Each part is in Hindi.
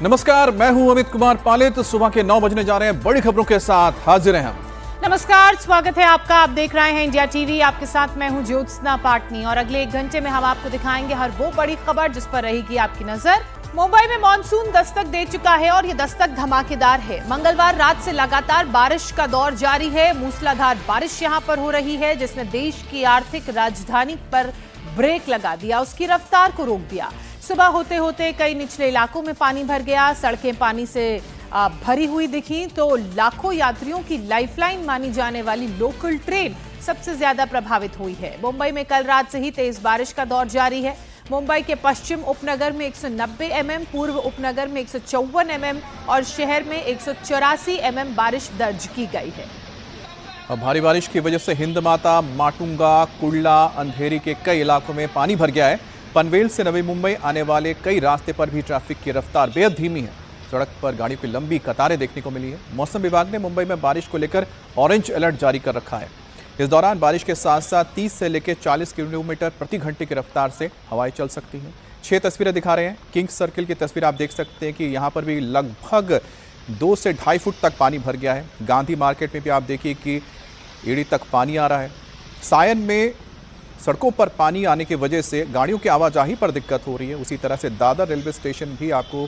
नमस्कार, मैं हूं अमित कुमार पालित। सुबह के 9 बजने जा रहे हैं, बड़ी खबरों के साथ हाजिर हैं हम। नमस्कार, स्वागत है आपका। आप देख रहे हैं इंडिया टीवी। आपके साथ मैं हूं ज्योत्सना पाटनी और अगले 1 घंटे में हम आपको दिखाएंगे हर वो बड़ी खबर जिस पर रहेगी आपकी नजर। मुंबई में मानसून दस्तक दे चुका है और ये दस्तक धमाकेदार है। मंगलवार रात से लगातार बारिश का दौर जारी है। मूसलाधार बारिश यहां पर हो रही है जिसने देश की आर्थिक राजधानी पर ब्रेक लगा दिया, उसकी रफ्तार को रोक दिया। सुबह होते होते कई निचले इलाकों में पानी भर गया, सड़कें पानी से भरी हुई दिखी तो लाखों यात्रियों की लाइफलाइन मानी जाने वाली लोकल ट्रेन सबसे ज्यादा प्रभावित हुई है। मुंबई में कल रात से ही तेज बारिश का दौर जारी है। मुंबई के पश्चिम उपनगर में 190 mm, पूर्व उपनगर में 154 mm और शहर में 184 mm बारिश दर्ज की गई है। और भारी बारिश की वजह से हिंद माता, माटुंगा, कुर्ला, अंधेरी के कई इलाकों में पानी भर गया है। पनवेल से नवी मुंबई आने वाले कई रास्ते पर भी ट्रैफिक की रफ्तार बेहद धीमी है। सड़क पर गाड़ियों की लंबी कतारें देखने को मिली है। मौसम विभाग ने मुंबई में बारिश को लेकर ऑरेंज अलर्ट जारी कर रखा है। इस दौरान बारिश के साथ साथ 30 से लेकर 40 किलोमीटर प्रति घंटे की रफ्तार से हवाएं चल सकती हैं। 6 तस्वीरें दिखा रहे हैं। किंग्स सर्किल की तस्वीर आप देख सकते हैं कि यहाँ पर भी लगभग 2 से 2.5 फुट तक पानी भर गया है। गांधी मार्केट में भी आप देखिए कि एड़ी तक पानी आ रहा है। सायन में सड़कों पर पानी आने की वजह से गाड़ियों की आवाजाही पर दिक्कत हो रही है। उसी तरह से दादर रेलवे स्टेशन भी आपको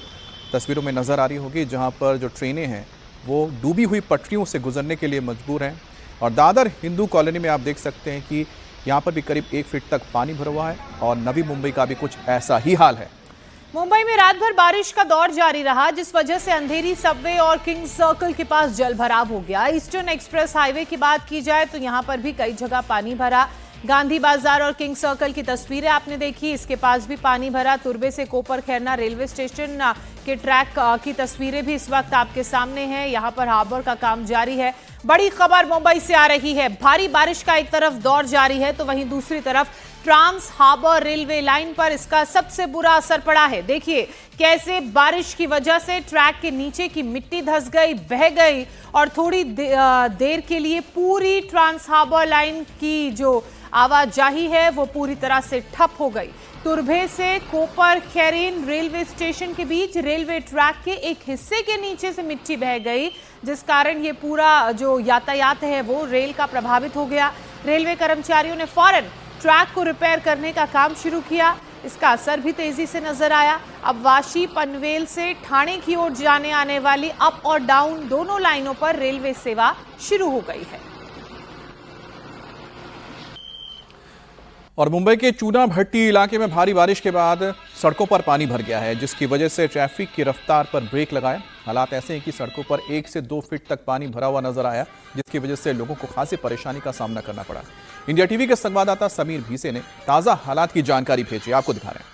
तस्वीरों में नज़र आ रही होगी, जहां पर जो ट्रेनें हैं वो डूबी हुई पटरियों से गुजरने के लिए मजबूर हैं। और दादर हिंदू कॉलोनी में आप देख सकते हैं कि यहाँ पर भी करीब 1 फीट तक पानी भरा हुआ है और नवी मुंबई का भी कुछ ऐसा ही हाल है। मुंबई में रात भर बारिश का दौर जारी रहा, जिस वजह से अंधेरी सबवे और किंग्स सर्कल के पास जल भराव हो गया। ईस्टर्न एक्सप्रेस हाईवे की बात की जाए तो यहाँ पर भी कई जगह पानी भरा। गांधी बाजार और किंग सर्कल की तस्वीरें आपने देखी, इसके पास भी पानी भरा। तुर्बे से कोपर खैरना रेलवे स्टेशन के ट्रैक की तस्वीरें भी इस वक्त आपके सामने हैं। यहां पर हार्बर का काम जारी है। बड़ी खबर मुंबई से आ रही है। भारी बारिश का एक तरफ दौर जारी है तो वहीं दूसरी तरफ ट्रांस हार्बर रेलवे लाइन पर इसका सबसे बुरा असर पड़ा है। देखिए कैसे बारिश की वजह से ट्रैक के नीचे की मिट्टी धंस गई, बह गई और थोड़ी देर के लिए पूरी ट्रांस हार्बर लाइन की जो आवाजाही है वो पूरी तरह से ठप हो गई। तुर्भे से कोपर खैरीन रेलवे स्टेशन के बीच रेलवे ट्रैक के एक हिस्से के नीचे से मिट्टी बह गई, जिस कारण ये पूरा जो यातायात है वो रेल का प्रभावित हो गया। रेलवे कर्मचारियों ने फौरन ट्रैक को रिपेयर करने का काम शुरू किया। इसका असर भी तेजी से नजर आया। अब वाशी पनवेल से ठाणे की ओर जाने आने वाली अप और डाउन दोनों लाइनों पर रेलवे सेवा शुरू हो गई है। और मुंबई के चूना भट्टी इलाके में भारी बारिश के बाद सड़कों पर पानी भर गया है, जिसकी वजह से ट्रैफिक की रफ्तार पर ब्रेक लगाए। हालात ऐसे हैं कि सड़कों पर 1 से 2 फीट तक पानी भरा हुआ नजर आया, जिसकी वजह से लोगों को खासी परेशानी का सामना करना पड़ा। इंडिया टीवी के संवाददाता समीर भीसे ने ताजा हालात की जानकारी भेजी, आपको दिखा रहे हैं।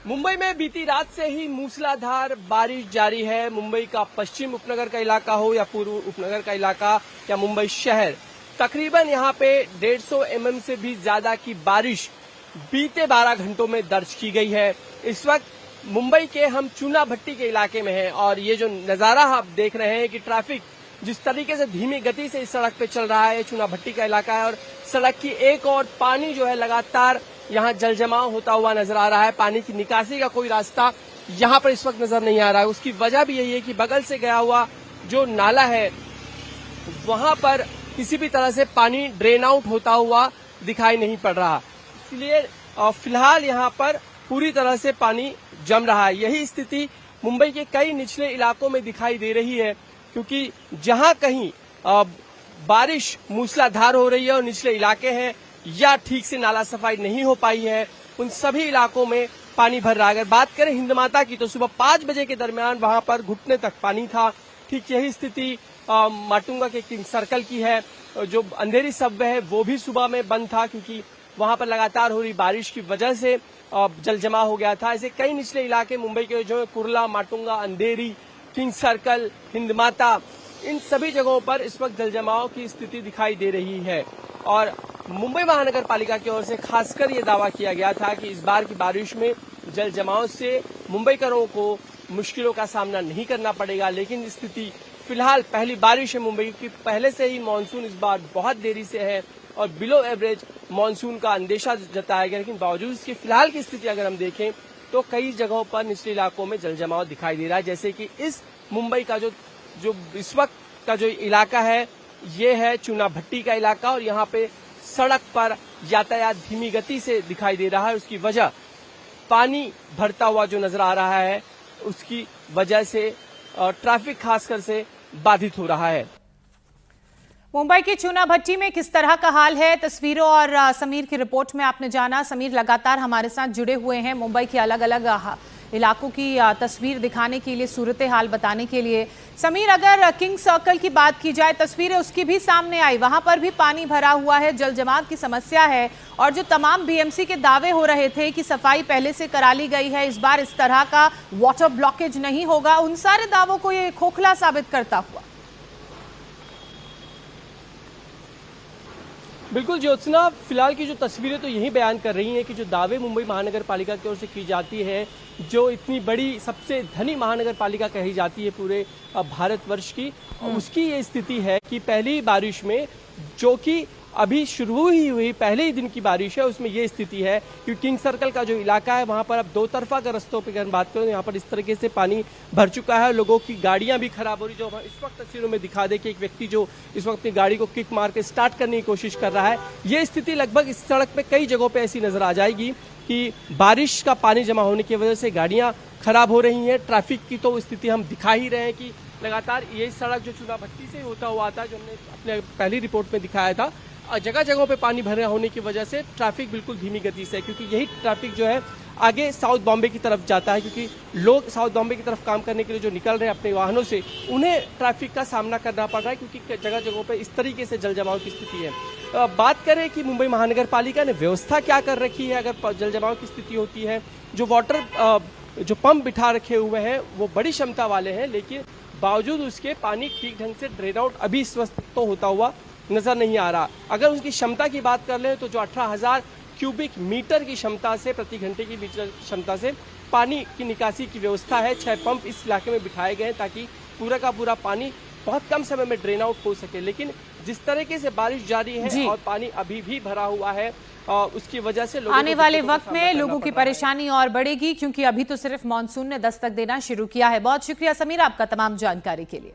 मुंबई में बीती रात से ही मूसलाधार बारिश जारी है। मुंबई का पश्चिम उपनगर का इलाका हो या पूर्व उपनगर का इलाका या मुंबई शहर, तकरीबन यहाँ पे 150 mm से भी ज्यादा की बारिश बीते 12 घंटों में दर्ज की गई है। इस वक्त मुंबई के हम चूना भट्टी के इलाके में हैं और ये जो नजारा आप देख रहे हैं कि ट्रैफिक जिस तरीके से धीमी गति से इस सड़क पे चल रहा है, चूना भट्टी का इलाका है और सड़क की एक और पानी जो है लगातार यहाँ जल जमाव होता हुआ नजर आ रहा है। पानी की निकासी का कोई रास्ता यहाँ पर इस वक्त नजर नहीं आ रहा है। उसकी वजह भी यही है कि बगल से गया हुआ जो नाला है वहां पर किसी भी तरह से पानी ड्रेन आउट होता हुआ दिखाई नहीं पड़ रहा। इसलिए फिलहाल यहाँ पर पूरी तरह से पानी जम रहा है। यही स्थिति मुंबई के कई निचले इलाकों में दिखाई दे रही है, क्योंकि जहां कहीं बारिश मूसलाधार हो रही है और निचले इलाके हैं या ठीक से नाला सफाई नहीं हो पाई है, उन सभी इलाकों में पानी भर रहा है। अगर बात करें हिंद माता की तो सुबह 5 बजे के दरमियान वहां पर घुटने तक पानी था। ठीक यही स्थिति माटुंगा के किंग सर्कल की है। जो अंधेरी सबवे है वो भी सुबह में बंद था, क्योंकि वहां पर लगातार हो रही बारिश की वजह से जल जमा हो गया था। ऐसे कई निचले इलाके मुंबई के जो कुर्ला, माटुंगा, अंधेरी, किंग सर्कल, हिंद माता, इन सभी जगहों पर इस वक्त जल जमाव की स्थिति दिखाई दे रही है। और मुंबई महानगर पालिका की ओर से खासकर ये दावा किया गया था कि इस बार की बारिश में जल जमाव से मुंबईकरों को मुश्किलों का सामना नहीं करना पड़ेगा। लेकिन स्थिति फिलहाल पहली बारिश है मुंबई की, पहले से ही मानसून इस बार बहुत देरी से है और बिलो एवरेज मानसून का अंदेशा जताया गया। लेकिन बावजूद इसके फिलहाल की स्थिति अगर हम देखें तो कई जगहों पर निचले इलाकों में जल जमाव दिखाई दे रहा है। जैसे कि इस मुंबई का जो इस वक्त का जो इलाका है ये है चूना भट्टी का इलाका, और यहाँ पे सड़क पर यातायात धीमी गति से दिखाई दे रहा है। उसकी वजह पानी भरता हुआ जो नजर आ रहा है, उसकी वजह से ट्रैफिक खासकर से बाधित हो रहा है। मुंबई की चूना भट्टी में किस तरह का हाल है, तस्वीरों और समीर की रिपोर्ट में आपने जाना। समीर लगातार हमारे साथ जुड़े हुए हैं मुंबई की अलग अलग इलाकों की तस्वीर दिखाने के लिए, सूरत हाल बताने के लिए। समीर, अगर किंग सर्कल की बात की जाए, तस्वीरें उसकी भी सामने आई, वहां पर भी पानी भरा हुआ है, जल जमाव की समस्या है, और जो तमाम बीएमसी के दावे हो रहे थे कि सफाई पहले से करा ली गई है, इस बार इस तरह का वाटर ब्लॉकेज नहीं होगा, उन सारे दावों को ये खोखला साबित करता हुआ। बिल्कुल ज्योत्सना, फिलहाल की जो तस्वीरें तो यही बयान कर रही हैं कि जो दावे मुंबई महानगर पालिका की ओर से की जाती है, जो इतनी बड़ी सबसे धनी महानगर पालिका कही जाती है पूरे भारतवर्ष की, उसकी ये स्थिति है कि पहली बारिश में, जो कि अभी शुरू ही हुई पहले ही दिन की बारिश है, उसमें ये स्थिति है कि किंग सर्कल का जो इलाका है वहां पर अब दो तरफा के रस्तों पर अगर बात करें, यहाँ पर इस तरीके से पानी भर चुका है, लोगों की गाड़ियां भी खराब हो रही। जो इस वक्त तस्वीरों में दिखा दे कि एक व्यक्ति जो इस वक्त अपनी गाड़ी को किक मार के स्टार्ट करने की कोशिश कर रहा है, ये स्थिति लगभग इस सड़क पे कई जगहों पे ऐसी नजर आ जाएगी कि बारिश का पानी जमा होने की वजह से गाड़ियां खराब हो रही हैं। ट्रैफिक की तो स्थिति हम दिखा ही रहे हैं कि लगातार ये सड़क जो चूना भट्टी से होता हुआ था, जो हमने अपने पहली रिपोर्ट में दिखाया था, जगह जगहों पे पानी भरे होने की वजह से ट्रैफिक बिल्कुल धीमी गति से है, क्योंकि यही ट्रैफिक जो है आगे साउथ बॉम्बे की तरफ जाता है, क्योंकि लोग साउथ बॉम्बे की तरफ काम करने के लिए जो निकल रहे हैं अपने वाहनों से, उन्हें ट्रैफिक का सामना करना पड़ रहा है, क्योंकि जगह जगहों पे इस तरीके से जल जमाव की स्थिति है। बात करें कि मुंबई महानगर पालिका ने व्यवस्था क्या कर रखी है अगर जल जमाव की स्थिति होती है। जो वाटर जो पंप बिठा रखे हुए हैं वो बड़ी क्षमता वाले हैं, लेकिन बावजूद उसके पानी ठीक ढंग से ड्रेन आउट अभी इस वक्त तो होता हुआ नजर नहीं आ रहा। अगर उसकी क्षमता की बात कर लें तो जो 18,000 क्यूबिक मीटर की क्षमता से, प्रति घंटे की क्षमता से पानी की निकासी की व्यवस्था है। 6 पंप इस इलाके में बिठाए गए हैं ताकि पूरा का पूरा पानी बहुत कम समय में ड्रेन आउट हो सके। लेकिन जिस तरीके से बारिश जारी है और पानी अभी भी भरा हुआ है, उसकी वजह से आने वाले वक्त में लोगों की परेशानी और बढ़ेगी, क्योंकि अभी तो सिर्फ मानसून ने दस्तक देना शुरू किया है। बहुत शुक्रिया समीर आपका तमाम जानकारी के लिए।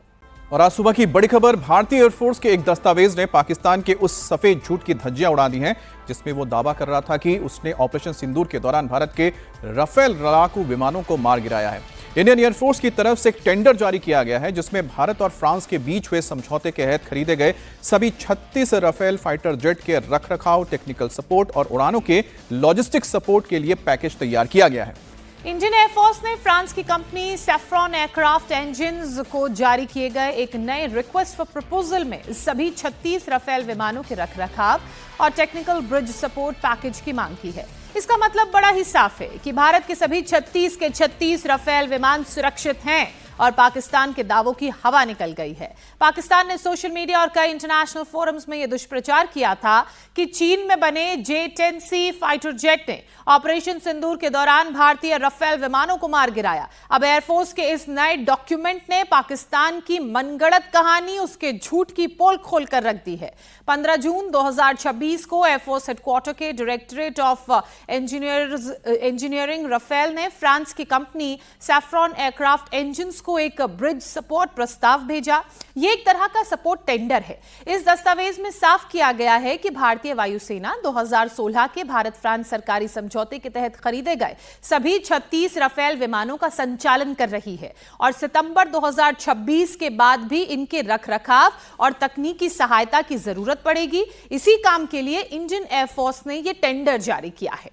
और आज सुबह की बड़ी खबर, भारतीय एयरफोर्स के एक दस्तावेज ने पाकिस्तान के उस सफेद झूठ की धज्जियां उड़ा दी हैं जिसमें वो दावा कर रहा था कि उसने ऑपरेशन सिंदूर के दौरान भारत के राफेल लड़ाकू विमानों को मार गिराया है। इंडियन एयरफोर्स की तरफ से एक टेंडर जारी किया गया है जिसमें भारत और फ्रांस के बीच हुए समझौते के तहत खरीदे गए सभी 36 राफेल फाइटर जेट के रखरखाव, टेक्निकल सपोर्ट और उड़ानों के लॉजिस्टिक सपोर्ट के लिए पैकेज तैयार किया गया है। इंडियन एयरफोर्स ने फ्रांस की कंपनी सैफ्रॉन एयरक्राफ्ट इंजन्स को जारी किए गए एक नए रिक्वेस्ट फॉर प्रपोजल में सभी 36 राफेल विमानों के रखरखाव और टेक्निकल ब्रिज सपोर्ट पैकेज की मांग की है। इसका मतलब बड़ा ही साफ है कि भारत के सभी 36 के 36 राफेल विमान सुरक्षित हैं और पाकिस्तान के दावों की हवा निकल गई है। पाकिस्तान ने सोशल मीडिया और कई इंटरनेशनल फोरम्स में यह दुष्प्रचार किया था कि चीन में बने J-10C फाइटर जेट ने ऑपरेशन सिंदूर के दौरान भारतीय राफेल विमानों को मार गिराया। अब एयरफोर्स के इस नए डॉक्यूमेंट ने पाकिस्तान की मनगढ़ंत कहानी, उसके झूठ की पोल खोल कर रख दी है। 15 जून 2026 को एयरफोर्स हेडक्वार्टर के डायरेक्टरेट ऑफ इंजीनियरिंग राफेल ने फ्रांस की कंपनी सैफ्रॉन एयरक्राफ्ट इंजन्स को एक ब्रिज सपोर्ट प्रस्ताव भेजा। यह एक तरह का सपोर्ट टेंडर है। इस दस्तावेज में साफ किया गया है कि भारतीय वायुसेना 2016 के भारत फ्रांस सरकारी समझौते के तहत खरीदे गए सभी 36 राफेल विमानों का संचालन कर रही है और सितंबर 2026 के बाद भी इनके रखरखाव और तकनीकी सहायता की जरूरत पड़ेगी। इसी काम के लिए इंडियन एयरफोर्स ने यह टेंडर जारी किया है।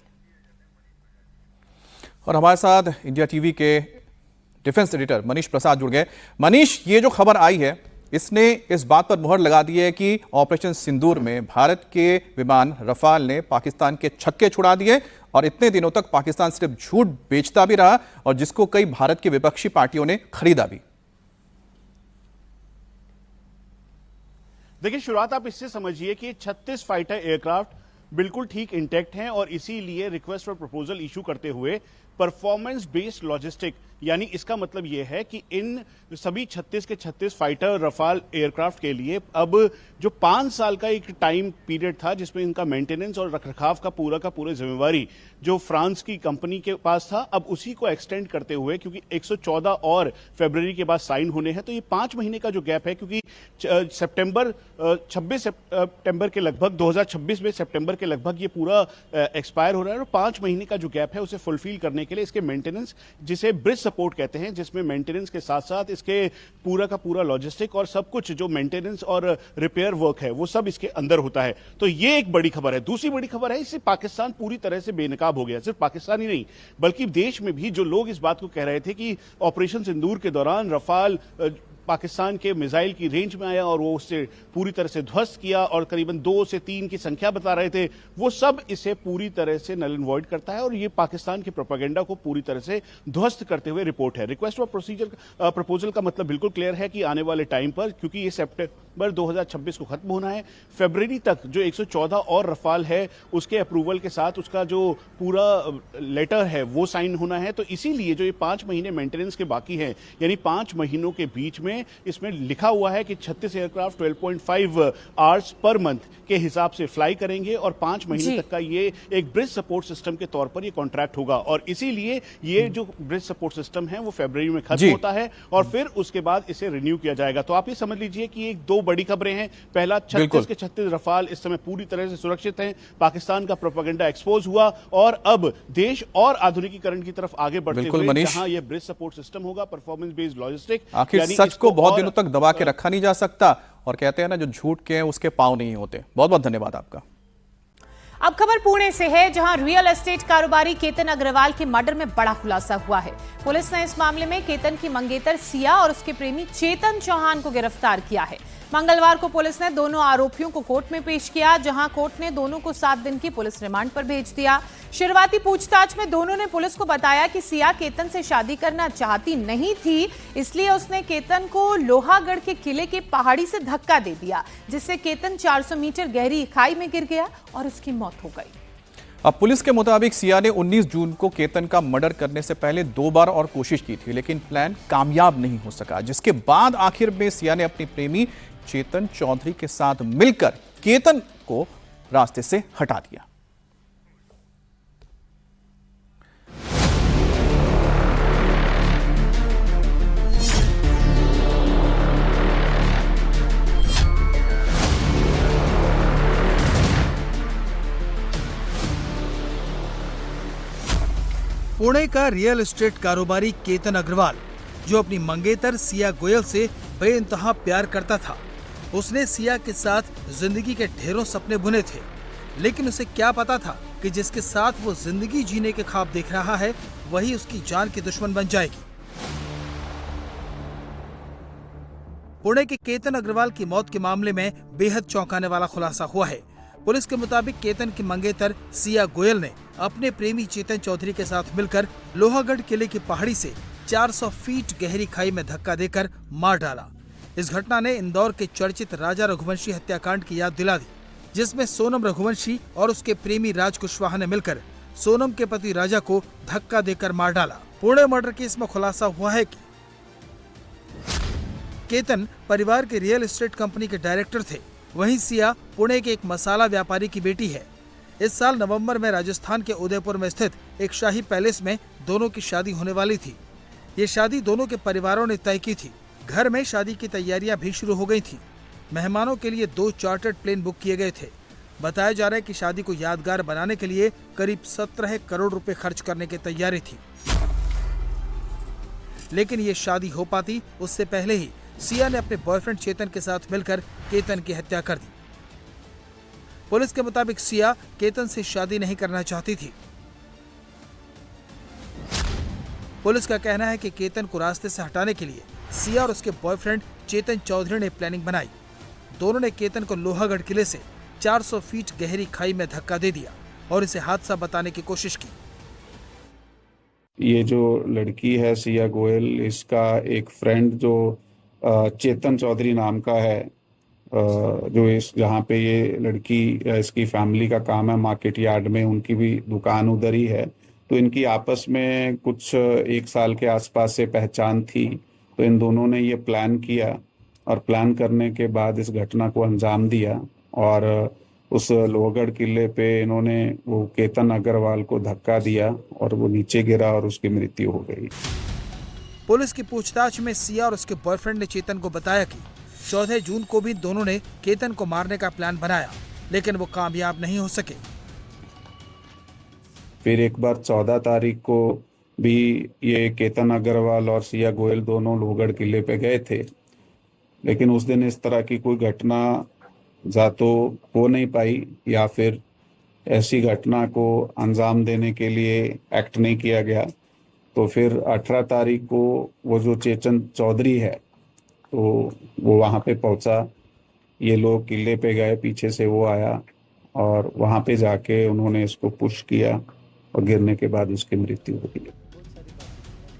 और हमारे साथ इंडिया टीवी के डिफेंस एडिटर मनीष प्रसाद जुड़ गए। मनीष, ये जो खबर आई है इसने इस बात पर मुहर लगा दी है कि ऑपरेशन सिंदूर में भारत के विमान रफाल ने पाकिस्तान के छक्के छुड़ा दिए और इतने दिनों तक पाकिस्तान सिर्फ झूठ बेचता भी रहा और जिसको कई भारत की विपक्षी पार्टियों ने खरीदा भी। देखिए, शुरुआत आप इससे समझिए कि 36 फाइटर एयरक्राफ्ट बिल्कुल ठीक इंटैक्ट हैं और इसीलिए रिक्वेस्ट फॉर प्रपोजल इशू करते हुए परफॉर्मेंस बेस्ड लॉजिस्टिक, यानी इसका मतलब यह है कि इन सभी 36 के 36 फाइटर रफाल एयरक्राफ्ट के लिए अब जो 5 साल का एक टाइम पीरियड था जिसमें इनका मेंटेनेंस और रखरखाव का पूरा जिम्मेवारी जो फ्रांस की कंपनी के पास था, अब उसी को एक्सटेंड करते हुए, क्योंकि 114 और फरवरी के बाद साइन होने हैं, तो ये 5 महीने का जो गैप है, क्योंकि 26 सितंबर के लगभग 2026 में सितंबर के लगभग ये पूरा एक्सपायर हो रहा है, और 5 महीने का जो गैप है उसे फुलफिल करने के लिए इसके मेंटेनेंस, जिसे ब्रिज सपोर्ट कहते हैं, जिसमें मेंटेनेंस के साथ साथ इसके पूरा का पूरा लॉजिस्टिक और सब कुछ जो मेंटेनेंस और रिपेयर वर्क है वो सब इसके अंदर होता है। तो ये एक बड़ी खबर है। दूसरी बड़ी खबर है, इससे पाकिस्तान पूरी तरह से बेनकाब हो गया। सिर्फ पाकिस्तान ही नहीं बल्कि देश में भी जो लोग इस बात को कह रहे थे कि ऑपरेशन सिंदूर के दौरान रफाल पाकिस्तान के मिसाइल की रेंज में आया और वो उससे पूरी तरह से ध्वस्त किया और करीबन 2 से 3 की संख्या बता रहे थे, वो सब इसे पूरी तरह से नल एंड वॉइड करता है और ये पाकिस्तान के प्रोपेगेंडा को पूरी तरह से ध्वस्त करते हुए रिपोर्ट है। रिक्वेस्ट फॉर प्रोसीजर प्रपोजल का मतलब बिल्कुल क्लियर है कि आने वाले टाइम पर, क्योंकि ये सितंबर 2026 को खत्म होना है, फरवरी तक जो 114 और रफाल है उसके अप्रूवल के साथ उसका जो पूरा लेटर है वो साइन होना है। तो इसीलिए जो ये 5 महीने मेंटेनेंस के बाकी हैं, यानी 5 महीनों के बीच में इसमें लिखा हुआ है कि 36 एयरक्राफ्ट 12.5 आवर्स पर मंथ के हिसाब से फ्लाई करेंगे और 5 महीने तक का ये एक ब्रिज सपोर्ट सिस्टम के तौर पर ये कॉन्ट्रैक्ट होगा। और इसीलिए ये जो ब्रिज सपोर्ट सिस्टम है वो फरवरी में खत्म होता है और फिर उसके बाद इसे रिन्यू किया जाएगा। तो आप ये समझ लीजिए कि एक 2 बड़ी खबरें हैं। पहला, 36 के 36 रफाल इस समय पूरी तरह से सुरक्षित हैं, पाकिस्तान का प्रोपेगेंडा एक्सपोज हुआ और अब देश और आधुनिकीकरण की तरफ आगे बढ़ते हुए जहां ये ब्रिज सपोर्ट सिस्टम होगा, परफॉर्मेंस बेस्ड लॉजिस्टिक, आखिर सच को बहुत दिनों तक दबा के रखा नहीं जा सकता और कहते हैं ना, जो झूठ के हैं उसके पांव नहीं होते। बहुत बहुत धन्यवाद आपका। अब खबर पुणे से है, जहां रियल एस्टेट कारोबारी केतन अग्रवाल के मर्डर में बड़ा खुलासा हुआ है। पुलिस ने इस मामले में केतन की मंगेतर सिया और उसके प्रेमी चेतन चौहान को गिरफ्तार किया है। मंगलवार को पुलिस ने दोनों आरोपियों को कोर्ट में पेश किया, जहां कोर्ट ने दोनों को 7 दिन की पुलिस रिमांड पर भेज दिया। शुरुआती पूछताछ में दोनों ने पुलिस को बताया कि सिया केतन से शादी करना चाहती नहीं थी, इसलिए उसने केतन को लोहागढ़ के किले के पहाड़ी से धक्का दे दिया, जिससे केतन 400 मीटर गहरी खाई में गिर गया और उसकी मौत हो गई। अब पुलिस के मुताबिक सिया ने 19 जून को केतन का मर्डर करने से पहले 2 बार और कोशिश की थी, लेकिन प्लान कामयाब नहीं हो सका, जिसके बाद आखिर में सिया ने अपनी प्रेमी चेतन चौधरी के साथ मिलकर केतन को रास्ते से हटा दिया। पुणे का रियल एस्टेट कारोबारी केतन अग्रवाल, जो अपनी मंगेतर सिया गोयल से बेइंतहा प्यार करता था, उसने सिया के साथ जिंदगी के ढेरों सपने बुने थे, लेकिन उसे क्या पता था कि जिसके साथ वो जिंदगी जीने के ख्वाब देख रहा है वही उसकी जान की दुश्मन बन जाएगी। पुणे के केतन अग्रवाल की मौत के मामले में बेहद चौंकाने वाला खुलासा हुआ है। पुलिस के मुताबिक केतन की मंगेतर सिया गोयल ने अपने प्रेमी चेतन चौधरी के साथ मिलकर लोहागढ़ किले की पहाड़ी से 400 फीट गहरी खाई में धक्का देकर मार डाला। इस घटना ने इंदौर के चर्चित राजा रघुवंशी हत्याकांड की याद दिला दी, जिसमें सोनम रघुवंशी और उसके प्रेमी राज कुशवाहा ने मिलकर सोनम के पति राजा को धक्का देकर मार डाला। पुणे मर्डर केस में खुलासा हुआ है कि केतन परिवार के रियल एस्टेट कंपनी के डायरेक्टर थे, वहीं सिया पुणे के एक मसाला व्यापारी की बेटी है। इस साल नवंबर में राजस्थान के उदयपुर में स्थित एक शाही पैलेस में दोनों की शादी होने वाली थी। ये शादी दोनों के परिवारों ने तय की थी। घर में शादी की तैयारियां भी शुरू हो गई थी। मेहमानों के लिए 2 चार्टर्ड प्लेन बुक किए गए थे। बताया जा रहा है कि शादी को यादगार बनाने के लिए करीब 17 करोड़ रुपए खर्च करने की तैयारी थी, लेकिन ये शादी हो पाती उससे पहले ही सिया ने अपने बॉयफ्रेंड चेतन के साथ मिलकर केतन की हत्या कर दी। पुलिस के मुताबिक सिया केतन से शादी नहीं करना चाहती थी। पुलिस का कहना है कि केतन को रास्ते से हटाने के लिए सिया और उसके बॉयफ्रेंड चेतन चौधरी ने प्लानिंग बनाई। दोनों ने केतन को लोहागढ़ किले से 400 फीट गहरी खाई में धक्का दे दिया और इसे हादसा बताने की कोशिश की। ये जो लड़की है सिया गोयल, इसका एक फ्रेंड जो चेतन चौधरी नाम का है, जो इस जहाँ पे ये लड़की इसकी फैमिली का काम है मार्केट यार्ड में, उनकी भी दुकान उधर ही है। तो इनकी आपस में कुछ 1 साल के आसपास से पहचान थी। तो इन दोनों ने ये प्लान किया और प्लान करने के बाद इस घटना को अंजाम दिया और उस लोहगढ़ किले पे इन्होंने वो केतन अग्रवाल को धक्का दिया और वो नीचे गिरा और उसकी मृत्यु हो गई। पुलिस की पूछताछ में सिया और उसके बॉयफ्रेंड ने चेतन को बताया कि 14 जून को भी दोनों ने केतन को मारने का प्लान बनाया, लेकिन वो कामयाब नहीं हो सके। फिर एक बार 14 तारीख को भी ये केतन अग्रवाल और सिया गोयल दोनों लोहगढ़ किले पे गए थे, लेकिन उस दिन इस तरह की कोई घटना या तो हो नहीं पाई या फिर ऐसी घटना को अंजाम देने के लिए एक्ट नहीं किया गया। तो फिर 18 तारीख को वो जो चेतन चौधरी है तो वो वहाँ पे पहुँचा। ये लोग किले पे गए, पीछे से वो आया और वहाँ पे जाके उन्होंने इसको पुश किया और गिरने के बाद उसकी मृत्यु हो गई।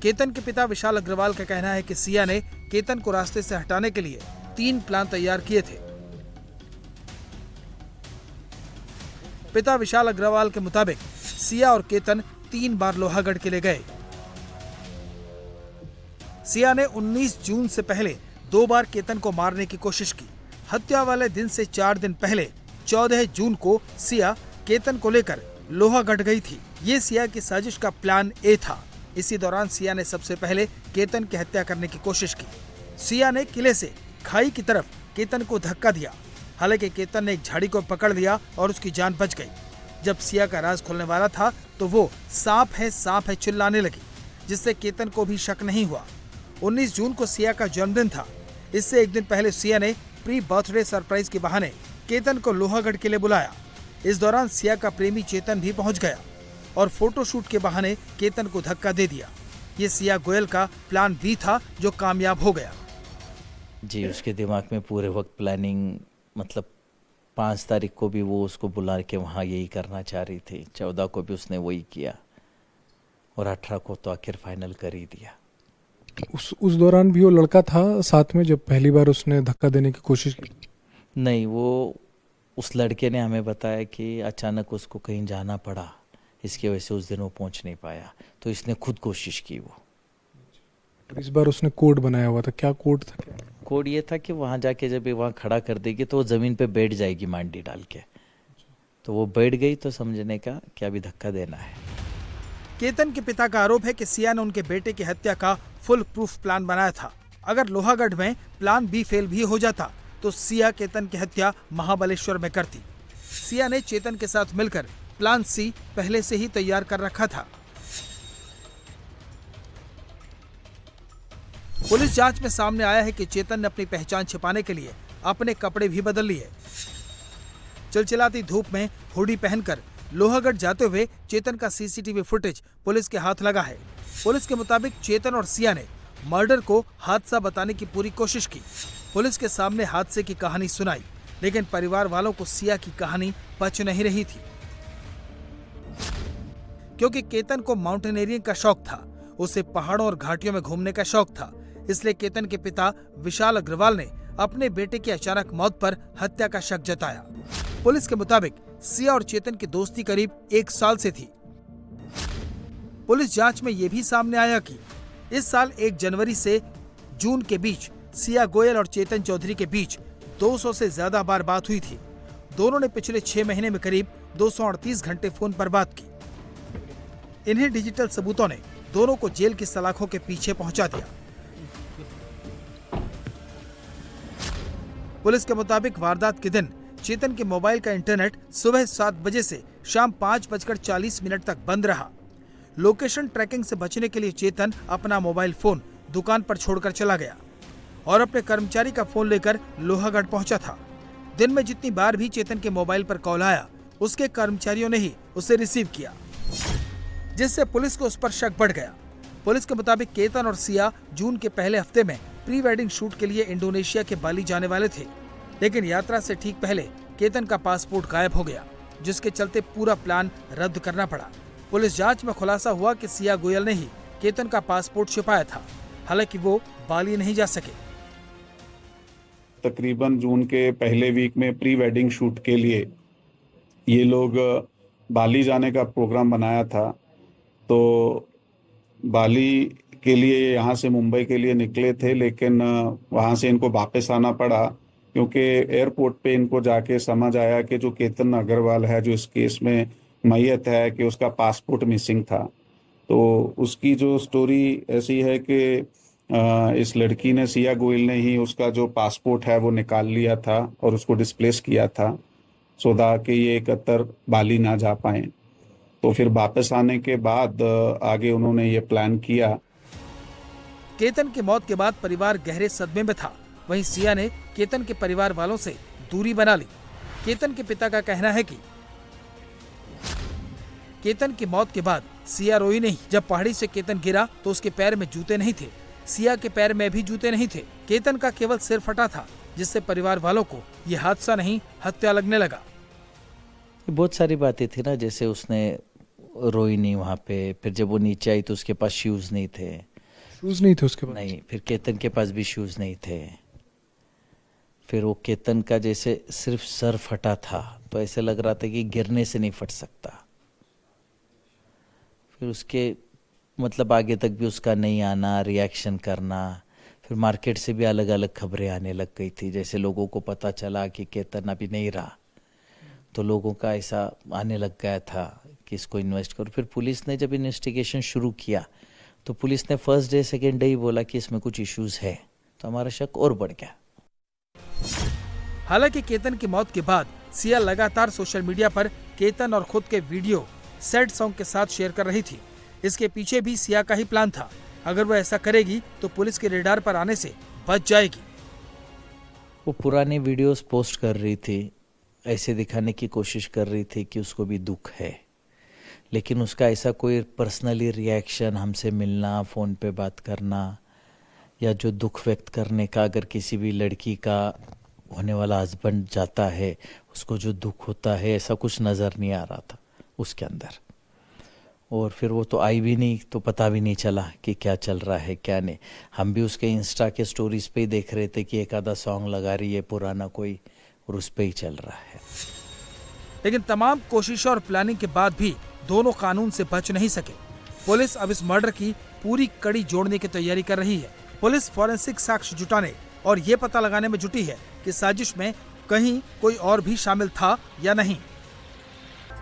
केतन के पिता विशाल अग्रवाल का कहना है कि सिया ने केतन को रास्ते से हटाने के लिए 3 प्लान तैयार किए थे। पिता विशाल अग्रवाल के मुताबिक सिया और केतन 3 बार लोहागढ़ किले गए। सिया ने 19 जून से पहले 2 बार केतन को मारने की कोशिश की। हत्या वाले दिन से 4 दिन पहले 14 जून को सिया केतन को लेकर लोहागढ़ गई थी। ये सिया की साजिश का प्लान ए था। इसी दौरान सिया ने सबसे पहले केतन की हत्या करने की कोशिश की। सिया ने किले से खाई की तरफ केतन को धक्का दिया। हालांकि केतन ने एक झाड़ी को पकड़ लिया और उसकी जान बच गई। जब सिया का राज खुलने वाला था तो वो सांप है चिल्लाने लगी, जिससे केतन को भी शक नहीं हुआ। 19 जून को सिया का जन्मदिन था। इससे एक दिन पहले सिया ने प्री बर्थडे सरप्राइज के बहाने केतन को लोहागढ़ के लिए बुलाया। इस दौरान सिया का प्रेमी चेतन भी पहुंच गया और फोटोशूट के बहाने केतन को धक्का दे दिया। ये सिया गोयल का प्लान बी था जो कामयाब हो गया। जी, उसके दिमाग में पूरे वक्त प्लानिंग, मतलब 5 तारीख को भी वो उसको बुला के वहाँ यही करना चाह रही थी, 14 को भी उसने वही किया और 18 को तो आखिर फाइनल कर ही दिया। उस दौरान भी वो लड़का था साथ में जब पहली बार उसने धक्का देने की कोशिश की? नहीं, वो उस लड़के ने हमें बताया कि अचानक उसको कहीं जाना पड़ा, इसकी वजह से उस दिन वो पहुंच नहीं पाया, तो इसने खुद कोशिश की। वो इस बार उसने कोड बनाया हुआ था। क्या कोड था? क्या कोड ये था कि वहाँ जाके जब वहाँ खड़ा कर देगी तो वो ज़मीन पे बैठ जाएगी मांडी डाल के। तो वो बैठ गई तो समझने का कि अभी धक्का देना है। केतन के पिता का आरोप है कि सिया ने उनके बेटे की हत्या का फुल प्रूफ प्लान बनाया था। अगर लोहागढ़ में प्लान बी फेल भी हो जाता तो सिया केतन की हत्या महाबलेश्वर में करती। सिया ने चेतन के साथ मिलकर प्लान सी पहले से ही तैयार कर रखा था। पुलिस जांच में सामने आया है कि चेतन ने अपनी पहचान छिपाने के लिए अपने कपड़े भी बदल लिए। चिलचिलाती धूप में हुडी पहनकर लोहागढ़ जाते हुए चेतन का सीसीटीवी फुटेज पुलिस के हाथ लगा है। पुलिस के मुताबिक चेतन और सिया ने मर्डर को हादसा बताने की पूरी कोशिश की। पुलिस के सामने हादसे की कहानी सुनाई, लेकिन परिवार वालों को सिया की कहानी पच नहीं रही थी। क्योंकि केतन को माउंटेनियरिंग का शौक था, उसे पहाड़ों और घाटियों में घूमने का शौक था, इसलिए केतन के पिता विशाल अग्रवाल ने अपने बेटे की अचानक मौत पर हत्या का शक जताया। पुलिस के मुताबिक सिया और चेतन की दोस्ती करीब 1 साल से थी। पुलिस जांच में यह भी सामने आया कि इस साल 1 जनवरी से जून के बीच सिया गोयल और चेतन चौधरी के बीच 200 से ज्यादा बार बात हुई थी। दोनों ने पिछले 6 महीने में करीब 238 घंटे फोन पर बात की। इन्हें डिजिटल सबूतों ने दोनों को जेल की सलाखों के पीछे पहुंचा दिया। पुलिस के मुताबिक वारदात के दिन चेतन के मोबाइल का इंटरनेट सुबह 7 बजे से शाम 5:40 तक बंद रहा। लोकेशन ट्रैकिंग से बचने के लिए चेतन अपना मोबाइल फोन दुकान पर छोड़कर चला गया और अपने कर्मचारी का फोन लेकर लोहागढ़ पहुंचा था। दिन में जितनी बार भी चेतन के मोबाइल पर कॉल आया, उसके कर्मचारियों ने ही उसे रिसीव किया, जिससे पुलिस को उस पर शक बढ़ गया। पुलिस के मुताबिक केतन और सिया जून के पहले हफ्ते में प्री वेडिंग शूट के लिए इंडोनेशिया के बाली जाने वाले थे, लेकिन यात्रा से ठीक पहले केतन का पासपोर्ट गायब हो गया, जिसके चलते पूरा प्लान रद्द करना पड़ा। पुलिस जांच में खुलासा हुआ कि सिया गोयल ने ही केतन का पासपोर्ट छिपाया था, हालांकि वो बाली नहीं जा सके। तकरीबन जून के पहले वीक में प्री वेडिंग शूट के लिए ये लोग बाली जाने का प्रोग्राम बनाया था तो बाली के लिए यहाँ से मुंबई के लिए निकले थे, लेकिन वहाँ से इनको वापस आना पड़ा क्योंकि एयरपोर्ट पे इनको जाके समझ आया कि जो केतन अग्रवाल है, जो इस केस में मैयत है, कि उसका पासपोर्ट मिसिंग था। तो उसकी जो स्टोरी ऐसी है कि इस लड़की ने, सिया गोयल ने ही उसका जो पासपोर्ट है वो निकाल लिया था और उसको डिस्प्लेस किया था सोदा कि ये कतर बाली ना जा पाए। तो फिर वापस आने के बाद आगे उन्होंने ये प्लान किया। केतन की मौत के बाद परिवार गहरे सदमे में था। वहीं सिया ने केतन के परिवार वालों से दूरी बना ली। केतन के पिता का कहना है कि केतन की मौत के बाद सिया रोई नहीं। जब पहाड़ी से केतन गिरा तो उसके पैर में जूते नहीं थे। सिया के पैर में भी जूते नहीं थे। केतन का केवल सिर फटा था, जिससे परिवार वालों को ये हादसा नहीं, हत्या लगने लगा। बहुत सारी बातें थी ना, जैसे उसने रोई नहीं वहाँ पे। फिर जब वो नीचे आई तो उसके पास शूज नहीं थे। शूज नहीं थे उसके पास? नहीं। फिर केतन के पास भी शूज नहीं थे। फिर वो केतन का जैसे सिर्फ सर फटा था, तो ऐसे लग रहा था कि गिरने से नहीं फट सकता। फिर उसके मतलब आगे तक भी उसका नहीं आना, रिएक्शन करना। फिर मार्केट से भी अलग अलग खबरें आने लग गई थी। जैसे लोगों को पता चला कि केतन अभी नहीं रहा, तो लोगों का ऐसा आने लग गया था कि इसको इन्वेस्ट करो। फिर पुलिस ने जब इन्वेस्टिगेशन शुरू किया तो पुलिस ने फर्स्ट डे सेकेंड डे ही बोला कि इसमें कुछ इश्यूज है, तो हमारा शक और बढ़ गया। हालांकि केतन की मौत के बाद सिया लगातार सोशल मीडिया पर केतन और खुद के वीडियो सैड सॉन्ग के साथ शेयर कर रही थी। इसके पीछे भी सिया का ही प्लान था। अगर वो ऐसा करेगी तो पुलिस के रेडार पर आने से बच जाएगी। वो पुराने वीडियोस पोस्ट कर रही थी, ऐसे दिखाने की कोशिश कर रही थी कि उसको भी दुख है, लेकिन उसका ऐसा कोई पर्सनली रिएक्शन, हमसे मिलना, फ़ोन पे बात करना, या जो दुख व्यक्त करने का, अगर किसी भी लड़की का होने वाला हस्बैंड जाता है उसको जो दुख होता है, ऐसा कुछ नज़र नहीं आ रहा था उसके अंदर। और फिर वो तो आई भी नहीं, तो पता भी नहीं चला कि क्या चल रहा है क्या नहीं। हम भी उसके इंस्टा के स्टोरीज पे ही देख रहे थे कि एक आधा सॉन्ग लगा रही है पुराना कोई, और उस पे ही चल रहा है। लेकिन तमाम कोशिशों और प्लानिंग के बाद भी दोनों कानून से बच नहीं सके। पुलिस अब इस मर्डर की पूरी कड़ी जोड़ने की तैयारी कर रही है। पुलिस फॉरेंसिक साक्ष्य जुटाने और ये पता लगाने में जुटी है कि साजिश में कहीं कोई और भी शामिल था या नहीं।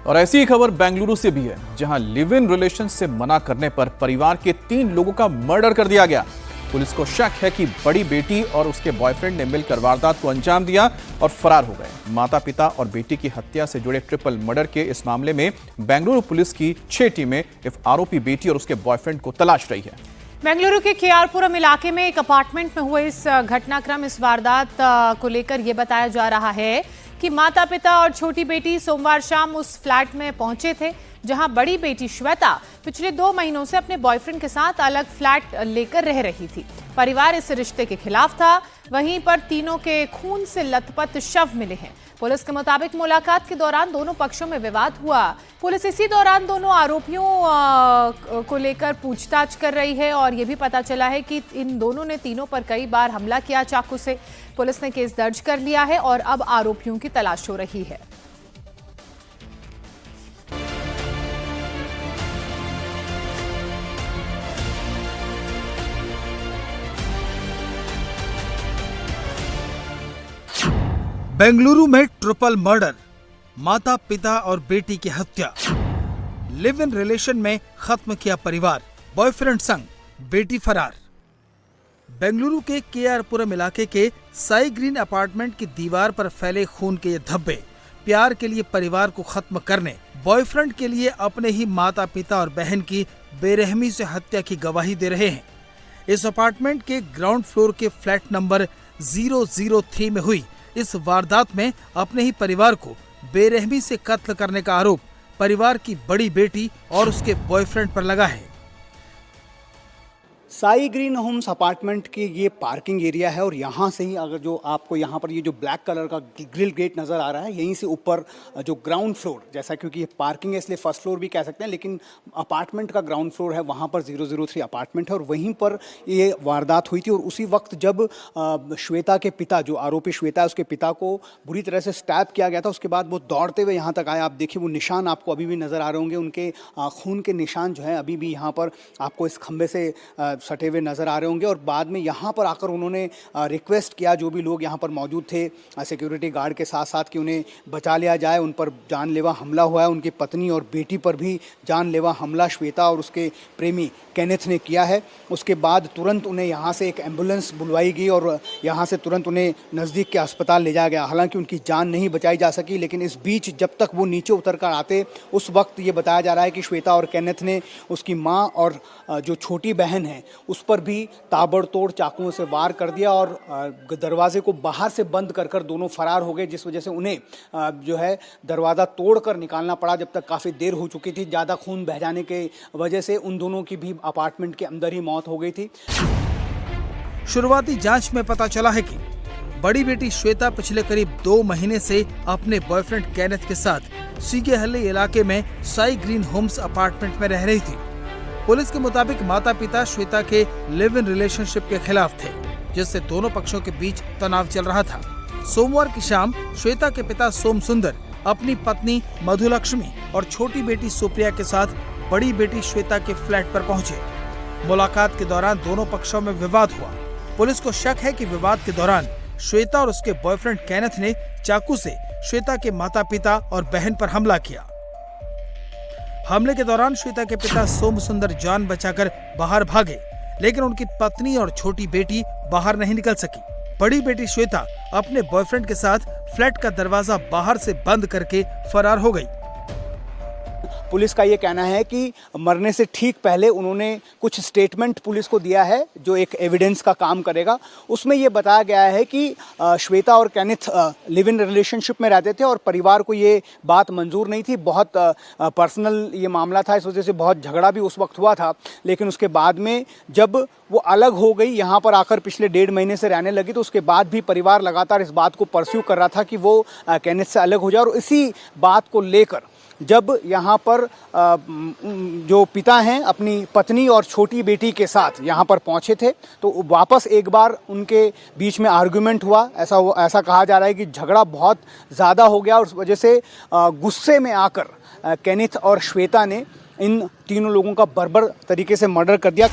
और ऐसी ही खबर बेंगलुरु से भी है, जहां लिव इन रिलेशन से मना करने पर परिवार के 3 लोगों का मर्डर कर दिया गया। पुलिस को शक है कि बड़ी बेटी और उसके बॉयफ्रेंड ने मिलकर वारदात को अंजाम दिया और फरार हो गए। माता पिता और बेटी की हत्या से जुड़े ट्रिपल मर्डर के इस मामले में बेंगलुरु पुलिस की 6 टीमें आरोपी बेटी और उसके बॉयफ्रेंड को तलाश रही है। बेंगलुरु के केआरपुरम इलाके में एक अपार्टमेंट में हुए इस घटनाक्रम, इस वारदात को लेकर यह बताया जा रहा है कि माता पिता और छोटी बेटी सोमवार शाम उस फ्लैट में पहुंचे थे, जहां बड़ी बेटी श्वेता पिछले 2 महीनों से अपने बॉयफ्रेंड के साथ अलग फ्लैट लेकर रह रही थी। परिवार इस रिश्ते के खिलाफ था। वहीं पर तीनों के खून से लथपथ शव मिले हैं। पुलिस के मुताबिक मुलाकात के दौरान दोनों पक्षों में विवाद हुआ। पुलिस इसी दौरान दोनों आरोपियों को लेकर पूछताछ कर रही है और यह भी पता चला है कि इन दोनों ने तीनों पर कई बार हमला किया चाकू से। पुलिस ने केस दर्ज कर लिया है और अब आरोपियों की तलाश हो रही है। बेंगलुरु में ट्रिपल मर्डर, माता पिता और बेटी की हत्या। लिव इन रिलेशन में खत्म किया परिवार, बॉयफ्रेंड संग, बेटी फरार। बेंगलुरु के केआरपुरम इलाके के साई ग्रीन अपार्टमेंट की दीवार पर फैले खून के ये धब्बे प्यार के लिए परिवार को खत्म करने, बॉयफ्रेंड के लिए अपने ही माता पिता और बहन की बेरहमी से हत्या की गवाही दे रहे हैं। इस अपार्टमेंट के ग्राउंड फ्लोर के फ्लैट नंबर 003 में हुई इस वारदात में अपने ही परिवार को बेरहमी से कत्ल करने का आरोप परिवार की बड़ी बेटी और उसके बॉयफ्रेंड पर लगा है। साई ग्रीन होम्स अपार्टमेंट की ये पार्किंग एरिया है और यहाँ से ही अगर जो आपको यहाँ पर ये जो ब्लैक कलर का ग्रिल गेट नज़र आ रहा है, यहीं से ऊपर जो ग्राउंड फ्लोर, जैसा क्योंकि ये पार्किंग है इसलिए फर्स्ट फ्लोर भी कह सकते हैं, लेकिन अपार्टमेंट का ग्राउंड फ्लोर है, वहाँ पर 003 अपार्टमेंट है और वहीं पर ये वारदात हुई थी। और उसी वक्त जब श्वेता के पिता, जो आरोपी श्वेता है, उसके पिता को बुरी तरह से स्टैब किया गया था, उसके बाद वो दौड़ते हुए यहाँ तक आए। आप देखिए वो निशान आपको अभी भी नज़र आ रहे होंगे, उनके खून के निशान जो है अभी भी यहाँ पर आपको इस खंबे से सटे हुए नज़र आ रहे होंगे। और बाद में यहाँ पर आकर उन्होंने रिक्वेस्ट किया, जो भी लोग यहाँ पर मौजूद थे सिक्योरिटी गार्ड के साथ साथ, कि उन्हें बचा लिया जाए। उन पर जानलेवा हमला हुआ है, उनकी पत्नी और बेटी पर भी जानलेवा हमला श्वेता और उसके प्रेमी केनेथ ने किया है। उसके बाद तुरंत उन्हें यहाँ से एक एम्बुलेंस बुलवाई गई और यहाँ से तुरंत उन्हें नज़दीक के अस्पताल ले जाया गया। हालांकि उनकी जान नहीं बचाई जा सकी, लेकिन इस बीच जब तक वो नीचे उतर कर आते, उस वक्त ये बताया जा रहा है कि श्वेता और केनेथ ने उसकी माँ और जो छोटी बहन है उस पर भी ताबड़तोड़ चाकुओं से वार कर दिया और दरवाजे को बाहर से बंद कर दोनों फरार हो गए, जिस वजह से उन्हें जो है दरवाज़ा तोड़कर निकालना पड़ा, जब तक काफ़ी देर हो चुकी थी। ज़्यादा खून बह जाने के वजह से उन दोनों की भी अपार्टमेंट के अंदर ही मौत हो गई थी। शुरुआती जांच में पता चला है कि बड़ी बेटी श्वेता पिछले करीब 2 महीने से अपने बॉयफ्रेंड केनेथ के साथ सीगेहल्ली इलाके में साई ग्रीन होम्स अपार्टमेंट में रह रही थी। पुलिस के मुताबिक माता पिता श्वेता के लिव इन रिलेशनशिप के खिलाफ थे, जिससे दोनों पक्षों के बीच तनाव चल रहा था। सोमवार की शाम श्वेता के पिता सोम सुंदर अपनी पत्नी मधुलक्ष्मी और छोटी बेटी सुप्रिया के साथ बड़ी बेटी श्वेता के फ्लैट पर पहुंचे। मुलाकात के दौरान दोनों पक्षों में विवाद हुआ। पुलिस को शक है कि विवाद के दौरान श्वेता और उसके बॉयफ्रेंड केनेथ ने चाकू से श्वेता के माता पिता और बहन पर हमला किया। हमले के दौरान श्वेता के पिता सोम सुंदर जान बचाकर बाहर भागे, लेकिन उनकी पत्नी और छोटी बेटी बाहर नहीं निकल सकी। बड़ी बेटी श्वेता अपने बॉयफ्रेंड के साथ फ्लैट का दरवाजा बाहर से बंद करके फरार हो गई। पुलिस का ये कहना है कि मरने से ठीक पहले उन्होंने कुछ स्टेटमेंट पुलिस को दिया है, जो एक एविडेंस का काम करेगा। उसमें ये बताया गया है कि श्वेता और केनेथ लिव इन रिलेशनशिप में रहते थे और परिवार को ये बात मंजूर नहीं थी। बहुत पर्सनल ये मामला था, इस वजह से बहुत झगड़ा भी उस वक्त हुआ था। लेकिन उसके बाद में जब वो अलग हो गई, यहाँ पर आकर पिछले 1.5 महीने से रहने लगी, तो उसके बाद भी परिवार लगातार इस बात को परस्यू कर रहा था कि वो केनेथ से अलग हो जाए। और इसी बात को लेकर जब यहाँ पर जो पिता हैं अपनी पत्नी और छोटी बेटी के साथ यहाँ पर पहुँचे थे, तो वापस एक बार उनके बीच में आर्गुमेंट हुआ। ऐसा कहा जा रहा है कि झगड़ा बहुत ज़्यादा हो गया और उस वजह से गुस्से में आकर केनेथ और श्वेता ने इन तीनों लोगों का बर्बर तरीके से मर्डर कर दिया।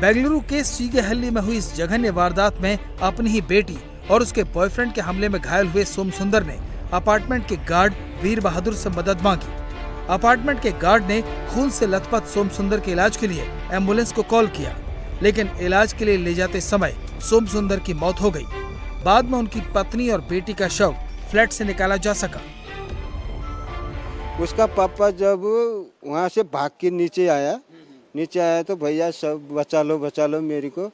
बेंगलुरु के सीगेहल्ली में हुई इस जघन्य वारदात में अपनी ही बेटी और उसके बॉयफ्रेंड के हमले में घायल हुए सोम सुंदर ने अपार्टमेंट के गार्ड वीर बहादुर से मदद मांगी। अपार्टमेंट के गार्ड ने खून से लथपथ सोम सुंदर के इलाज के लिए एम्बुलेंस को कॉल किया, लेकिन इलाज के लिए ले जाते समय सोम सुंदर की मौत हो गई। बाद में उनकी पत्नी और बेटी का शव फ्लैट से निकाला जा सका। उसका पापा जब वहाँ से भाग के नीचे आया तो भैया सब बचा लो मेरे को,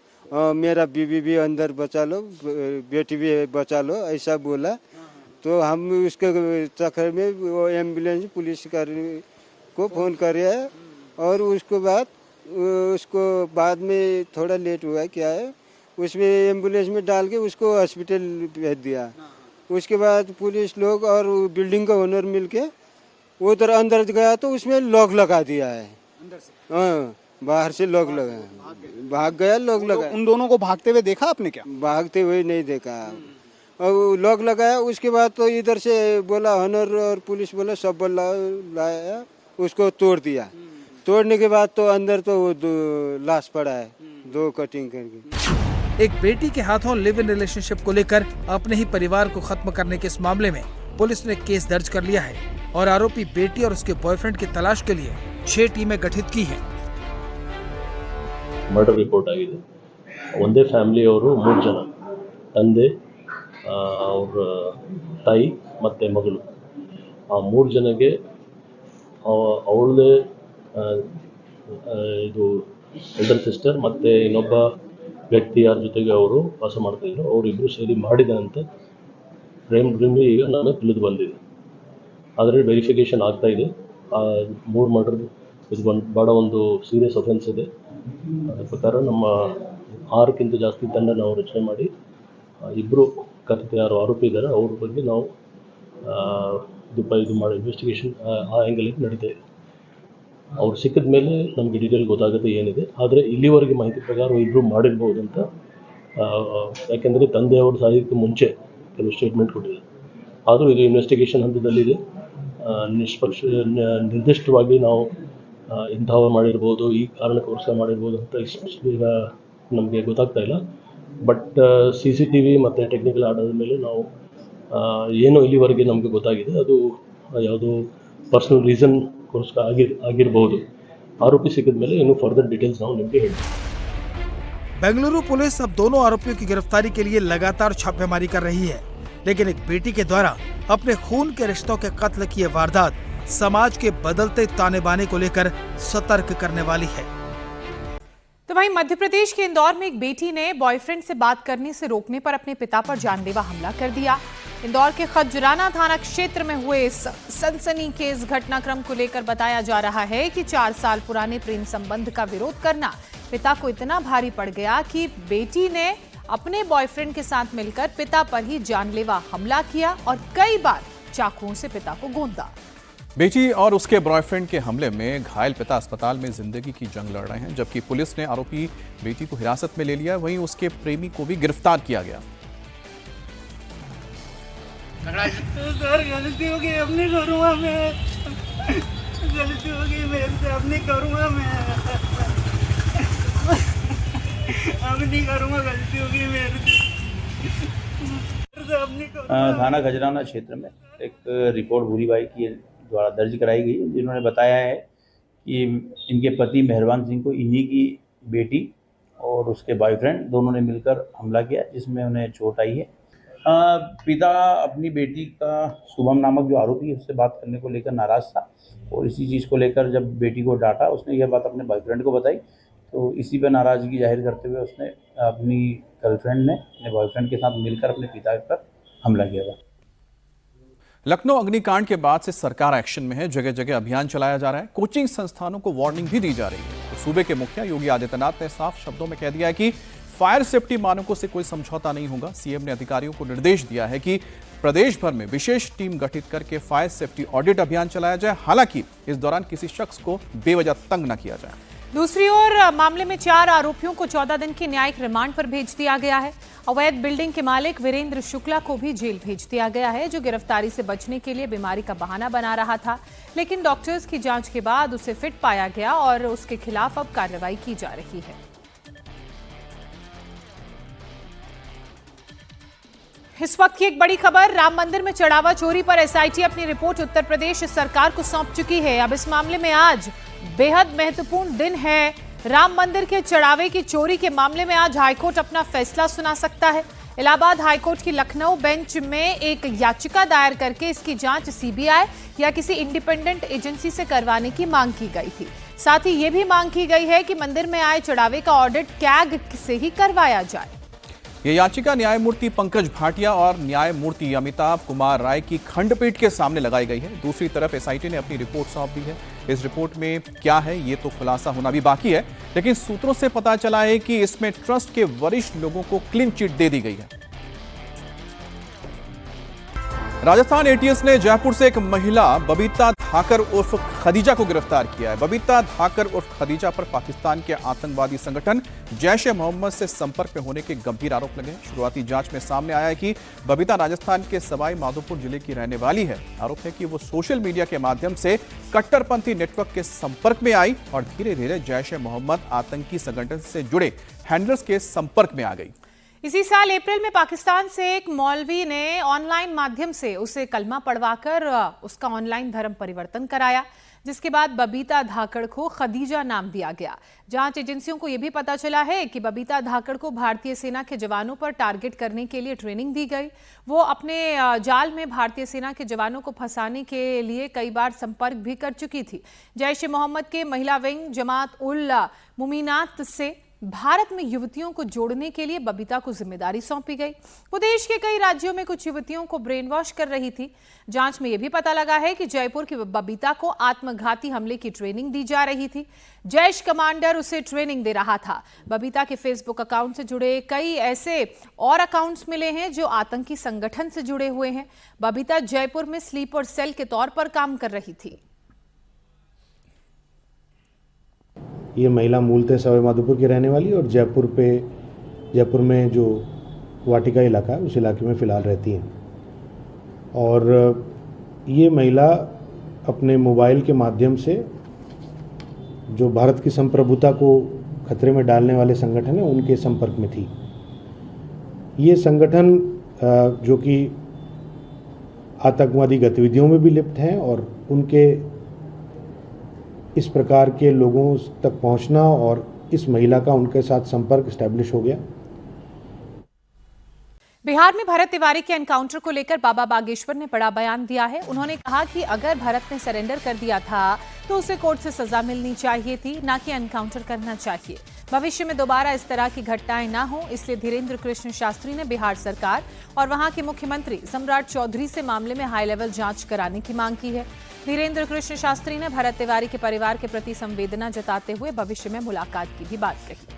मेरा बीवी भी अंदर बचा लो, बेटी भी बचा लो, ऐसा बोला। तो हम उसके चक्कर में वो एम्बुलेंस पुलिस को फ़ोन करे है और उसको बाद में थोड़ा लेट हुआ क्या है, उसमें एम्बुलेंस में डाल के उसको हॉस्पिटल भेज दिया। उसके बाद पुलिस लोग और बिल्डिंग का ओनर मिलके वो उधर अंदर गया तो उसमें लॉक लगा दिया है अंदर से। हाँ, बाहर से लॉक लगा, भाग गया, लॉक लगा। उन दोनों को भागते हुए देखा आपने क्या? भागते हुए नहीं देखा और लॉक लगाया। उसके बाद तो इधर से बोला ऑनर और पुलिस बोला सब लाया, उसको तोड़ दिया। तोड़ने के बाद तो अंदर तो वो लाश पड़ा है, 2 कटिंग करके। एक बेटी के हाथों लिव इन रिलेशनशिप को लेकर अपने ही परिवार को खत्म करने के इस मामले में पुलिस ने केस दर्ज कर लिया है और आरोपी बेटी और उसके बॉयफ्रेंड की तलाश के लिए 6 टीमें गठित की हैं। मर्डर रिपोर्ट आಗಿದೆ। ಒಂದೇ ಫ್ಯಾಮಿಲಿಯವರು 3 ಜನ, ತಂದೆ ಅವ್ರ ತಾಯಿ ಮತ್ತು ಮಗಳು, ಆ 3 ಜನಕ್ಕೆ ಅವಳದೇ ಇದು ಎಲ್ಡರ್ ಸಿಸ್ಟರ್ ಮತ್ತು ಇನ್ನೊಬ್ಬ ವ್ಯಕ್ತಿ ಯಾರ ಜೊತೆಗೆ ಅವರು ವಾಸ ಮಾಡ್ತಾಯಿದ್ರು, ಅವರಿಬ್ಬರು ಸೇರಿ ಮಾಡಿದಂತೆ ಪ್ರೇಮದಿಂದ ಈಗ ನಾನು ತಿಳಿದು ಬಂದಿದೆ। ಆದರೆ ವೆರಿಫಿಕೇಷನ್ ಆಗ್ತಾ ಇದೆ। 3 ಮರ್ಡರ್ ಇದು ಭಾಳ ಒಂದು ಸೀರಿಯಸ್ ಅಫೆನ್ಸ್ ಇದೆ, ಅದರ ಪ್ರಕಾರ ನಮ್ಮ 6ಕ್ಕಿಂತ ಜಾಸ್ತಿ ತಂಡ ನಾವು ರಚನೆ ಮಾಡಿ ಇಬ್ಬರು ಕಥಿತ ಯಾರು ಆರೋಪಿ ಇದ್ದಾರೆ ಅವ್ರ ಬಗ್ಗೆ ನಾವು ಇದು ಮಾಡೋ ಇನ್ವೆಸ್ಟಿಗೇಷನ್ ಆ ಆ್ಯಂಗಲಿಗೆ ನಡೀತಾ ಇದೆ. ಅವ್ರು ಸಿಕ್ಕಿದ ಮೇಲೆ ನಮಗೆ ಡೀಟೇಲ್ ಗೊತ್ತಾಗುತ್ತೆ ಏನಿದೆ. ಆದರೆ ಇಲ್ಲಿವರೆಗೆ ಮಾಹಿತಿ ಪ್ರಕಾರ ಇಬ್ಬರು ಮಾಡಿರ್ಬೋದು ಅಂತ, ಯಾಕೆಂದರೆ ತಂದೆಯವರು ಸಾಯೋದಕ್ಕೆ ಮುಂಚೆ ಕೆಲವು ಸ್ಟೇಟ್ಮೆಂಟ್ ಕೊಟ್ಟಿದ್ದಾರೆ. ಆದರೂ ಇದು ಇನ್ವೆಸ್ಟಿಗೇಷನ್ ಹಂತದಲ್ಲಿದೆ. ನಿರ್ದಿಷ್ಟವಾಗಿ ನಾವು ಇಂಥವ ಮಾಡಿರ್ಬೋದು, ಈ ಕಾರಣಕ್ಕೋಸ್ಕರ ಮಾಡಿರ್ಬೋದು ಅಂತ ಈಗ ನಮಗೆ ಗೊತ್ತಾಗ್ತಾ ಇಲ್ಲ. ಬಟ್ CCTV ಮತ್ತು ಟೆಕ್ನಿಕಲ್ ಆಧಾರದ ಮೇಲೆ ನಾವು ಏನು ಇಲ್ಲಿವರೆಗೆ ನಮಗೆ ಗೊತ್ತಾಗಿದೆ ಅದು ಯಾವುದೋ ಪರ್ಸನಲ್ ರೀಸನ್ಗೋಸ್ಕರ ಆಗಿರ್ಬೋದು. ಆರೋಪಿ ಸಿಕ್ಕಿದ ಮೇಲೆ ಇನ್ನು ಫರ್ದರ್ ಡೀಟೇಲ್ಸ್ ನಾವು ನಿಮಗೆ ಹೇಳ್ತೀವಿ. बेंगलुरु पुलिस अब दोनों आरोपियों की गिरफ्तारी के लिए लगातार छापेमारी कर रही है, लेकिन एक बेटी के द्वारा अपने खून के रिश्तों के कत्ल की ये वारदात समाज के बदलते ताने बाने को लेकर सतर्क करने वाली है। तो वहीं मध्य प्रदेश के इंदौर में एक बेटी ने बॉयफ्रेंड से बात करने से रोकने पर अपने पिता पर जानलेवा हमला कर दिया। इंदौर के खजराना थाना क्षेत्र में हुए इस सनसनीखेज घटनाक्रम को लेकर बताया जा रहा है कि 4 साल पुराने प्रेम संबंध का विरोध करना पिता को इतना भारी पड़ गया कि बेटी ने अपने बॉयफ्रेंड के साथ मिलकर पिता पर ही जानलेवा हमला किया और कई बार चाकुओं से पिता को गोंदा। बेटी और उसके बॉयफ्रेंड के हमले में घायल पिता अस्पताल में जिंदगी की जंग लड़ रहे हैं, जबकि पुलिस ने आरोपी बेटी को हिरासत में ले लिया। वहीं उसके प्रेमी को भी गिरफ्तार किया गया। सर गलती हो गई, अब नहीं करूँगा मैं, गलती हो गई मेरे से, अब नहीं करूँगा मैं, अब नहीं करूँगा, गलती हो गई मेरे से, अब नहीं करूँगा। थाना खजराना क्षेत्र में एक रिपोर्ट भूरी बाई की द्वारा दर्ज कराई गई, जिन्होंने बताया है कि इनके पति मेहरबान सिंह को इन्हीं की बेटी और उसके बॉयफ्रेंड दोनों ने मिलकर हमला किया, जिसमें उन्हें चोट आई है। पिता अपनी बेटी का शुभम नामक जो आरोपी है उससे बात करने को लेकर नाराज़ था, और इसी चीज़ को लेकर जब बेटी को डांटा, उसने यह बात अपने बॉयफ्रेंड को बताई, तो इसी पर नाराज़गी जाहिर करते हुए उसने अपनी गर्लफ्रेंड ने अपने बॉयफ्रेंड के साथ मिलकर अपने पिता पर हमला किया था। लखनऊ अग्निकांड के बाद से सरकार एक्शन में है। जगह जगह अभियान चलाया जा रहा है। कोचिंग संस्थानों को वार्निंग भी दी जा रही है। तो सूबे के मुखिया योगी आदित्यनाथ ने साफ शब्दों में कह दिया है कि फायर सेफ्टी मानकों से कोई समझौता नहीं होगा। सीएम ने अधिकारियों को निर्देश दिया है कि प्रदेश भर में विशेष टीम गठित करके फायर सेफ्टी ऑडिट अभियान चलाया जाए। हालांकि इस दौरान किसी शख्स को बेवजह तंग न किया जाए। दूसरी ओर मामले में 4 आरोपियों को 14 दिन की न्यायिक रिमांड पर भेज दिया गया है। अवैध बिल्डिंग के मालिक वीरेंद्र शुक्ला को भी जेल भेज दिया गया है, जो गिरफ्तारी से बचने के लिए बीमारी का बहाना बना रहा था, लेकिन डॉक्टर्स की जांच के बाद उसे फिट पाया गया और उसके खिलाफ अब कार्रवाई की जा रही है। इस वक्त की एक बड़ी खबर, राम मंदिर में चढ़ावा चोरी पर एसआईटी अपनी रिपोर्ट उत्तर प्रदेश सरकार को सौंप चुकी है। अब इस मामले में आज बेहद महत्वपूर्ण दिन है। राम मंदिर के चढ़ावे की चोरी के मामले में आज हाईकोर्ट अपना फैसला सुना सकता है। इलाहाबाद हाईकोर्ट की लखनऊ बेंच में एक याचिका दायर करके इसकी जांच सीबीआई या किसी इंडिपेंडेंट एजेंसी से करवाने की मांग की गई थी। साथ ही ये भी मांग की गई है कि मंदिर में आए चढ़ावे का ऑडिट कैग से ही करवाया जाए। ये याचिका न्यायमूर्ति पंकज भाटिया और न्यायमूर्ति अमिताभ कुमार राय की खंडपीठ के सामने लगाई गई है। दूसरी तरफ एसआईटी ने अपनी रिपोर्ट सौंप दी है। इस रिपोर्ट में क्या है ये तो खुलासा होना भी बाकी है, लेकिन सूत्रों से पता चला है कि इसमें ट्रस्ट के वरिष्ठ लोगों को क्लीन चिट दे दी गई है। राजस्थान एटीएस ने जयपुर से एक महिला बबीता धाकर उर्फ खदीजा को गिरफ्तार किया है। बबीता धाकर उर्फ खदीजा पर पाकिस्तान के आतंकवादी संगठन जैश-ए-मोहम्मद से संपर्क में होने के गंभीर आरोप लगे हैं। शुरुआती जांच में सामने आया है कि बबीता राजस्थान के सवाई माधोपुर जिले की रहने वाली है। आरोप है कि वो सोशल मीडिया के माध्यम से कट्टरपंथी नेटवर्क के संपर्क में आई और धीरे धीरे जैश-ए-मोहम्मद आतंकी संगठन से जुड़े हैंडलर्स के संपर्क में आ गई। इसी साल अप्रैल में पाकिस्तान से एक मौलवी ने ऑनलाइन माध्यम से उसे कलमा पढ़वाकर उसका ऑनलाइन धर्म परिवर्तन कराया, जिसके बाद बबीता धाकड़ को खदीजा नाम दिया गया। जांच एजेंसियों को यह भी पता चला है कि बबीता धाकड़ को भारतीय सेना के जवानों पर टारगेट करने के लिए ट्रेनिंग दी गई। वो अपने जाल में भारतीय सेना के जवानों को फंसाने के लिए कई बार संपर्क भी कर चुकी थी। जैश-ए-मोहम्मद के महिला विंग जमात उल मुमीनात से भारत में युवतियों को जोड़ने के लिए बबीता को जिम्मेदारी सौंपी गई। वो देश के कई राज्यों में कुछ युवतियों को ब्रेन वॉश कर रही थी। जांच में यह भी पता लगा है कि जयपुर की बबीता को आत्मघाती हमले की ट्रेनिंग दी जा रही थी। जैश कमांडर उसे ट्रेनिंग दे रहा था। बबीता के फेसबुक अकाउंट से जुड़े कई ऐसे और अकाउंट्स मिले हैं जो आतंकी संगठन से जुड़े हुए हैं। बबीता जयपुर में स्लीपर सेल के तौर पर काम कर रही थी। ये महिला मूलतः सवाई माधोपुर की रहने वाली और जयपुर में जो वाटिका इलाका है उस इलाके में फ़िलहाल रहती हैं। और ये महिला अपने मोबाइल के माध्यम से जो भारत की संप्रभुता को खतरे में डालने वाले संगठन हैं उनके संपर्क में थी। ये संगठन जो कि आतंकवादी गतिविधियों में भी लिप्त हैं और उनके इस प्रकार के लोगों तक पहुंचना और इस महिला का उनके साथ संपर्क स्टैब्लिश हो गया। बिहार में भरत तिवारी के एनकाउंटर को लेकर बाबा बागेश्वर ने बड़ा बयान दिया है। उन्होंने कहा कि अगर भरत ने सरेंडर कर दिया था तो उसे कोर्ट से सजा मिलनी चाहिए थी, ना कि एनकाउंटर करना चाहिए। भविष्य में दोबारा इस तरह की घटनाएं ना हो, इसलिए धीरेन्द्र कृष्ण शास्त्री ने बिहार सरकार और वहां के मुख्यमंत्री सम्राट चौधरी से मामले में हाई लेवल जांच कराने की मांग की है। धीरेन्द्र कृष्ण शास्त्री ने भरत तिवारी के परिवार के प्रति संवेदना जताते हुए भविष्य में मुलाकात की भी बात कही।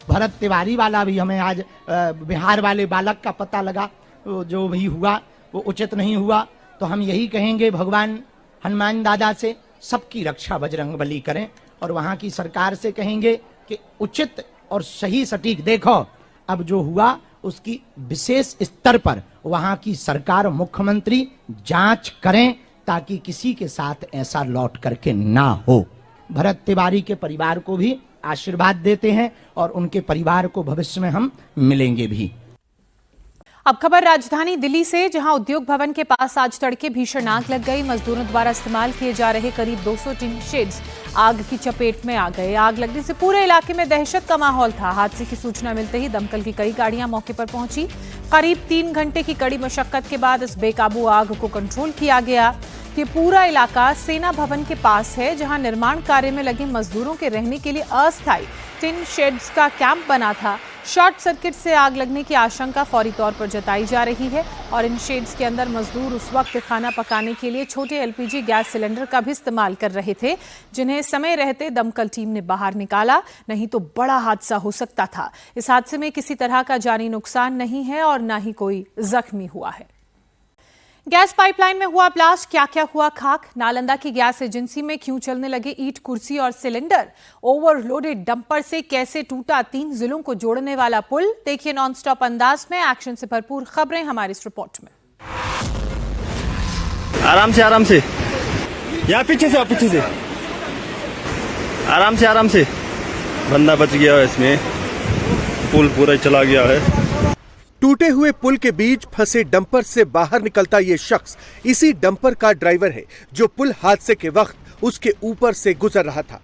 भरत तिवारी वाला भी हमें आज बिहार वाले बालक का पता लगा, जो भी हुआ वो उचित नहीं हुआ। तो हम यही कहेंगे भगवान हनुमान दादा से सबकी रक्षा बजरंगबली करें और वहाँ की सरकार से कहेंगे कि उचित और सही सटीक देखो अब जो हुआ उसकी विशेष स्तर पर वहाँ की सरकार मुख्यमंत्री जांच करें ताकि किसी के साथ ऐसा लौट करके ना हो। भरत तिवारी के परिवार को भी आशीर्वाद देते हैं और उनके परिवार को भविष्य में हम मिलेंगे भी। अब खबर राजधानी दिल्ली से, जहां उद्योग भवन के पास आज तड़के भीषण आग लग गई। मजदूरों द्वारा इस्तेमाल किए जा रहे करीब 200 टिन शेड्स आग की चपेट में आ गए। आग लगने से पूरे इलाके में दहशत का माहौल था। हादसे की सूचना मिलते ही दमकल की कई गाड़ियां मौके पर पहुंची। करीब 3 घंटे की कड़ी मशक्कत के बाद इस बेकाबू आग को कंट्रोल किया गया। ये पूरा इलाका सेना भवन के पास है, जहां निर्माण कार्य में लगे मजदूरों के रहने के लिए अस्थायी टिन शेड्स का कैंप बना था। शॉर्ट सर्किट से आग लगने की आशंका फौरी तौर पर जताई जा रही है और इन शेड्स के अंदर मजदूर उस वक्त खाना पकाने के लिए छोटे एलपीजी गैस सिलेंडर का भी इस्तेमाल कर रहे थे, जिन्हें समय रहते दमकल टीम ने बाहर निकाला, नहीं तो बड़ा हादसा हो सकता था। इस हादसे में किसी तरह का जानी नुकसान नहीं है और न ही कोई जख्मी हुआ है। गैस पाइपलाइन में हुआ ब्लास्ट, क्या क्या हुआ खाक। नालंदा की गैस एजेंसी में क्यों चलने लगे ईंट, कुर्सी और सिलेंडर। ओवरलोडेड डंपर से कैसे टूटा 3 जिलों को जोड़ने वाला पुल। देखिए नॉनस्टॉप अंदाज में एक्शन से भरपूर खबरें हमारी इस रिपोर्ट में। आराम से यहाँ पीछे से आराम से बंदा बच गया है, इसमें पुल पूरा चला गया है। टूटे हुए पुल के बीच फंसे डंपर से बाहर निकलता ये शख्स इसी डंपर का ड्राइवर है, जो पुल हादसे के वक्त उसके ऊपर से गुजर रहा था।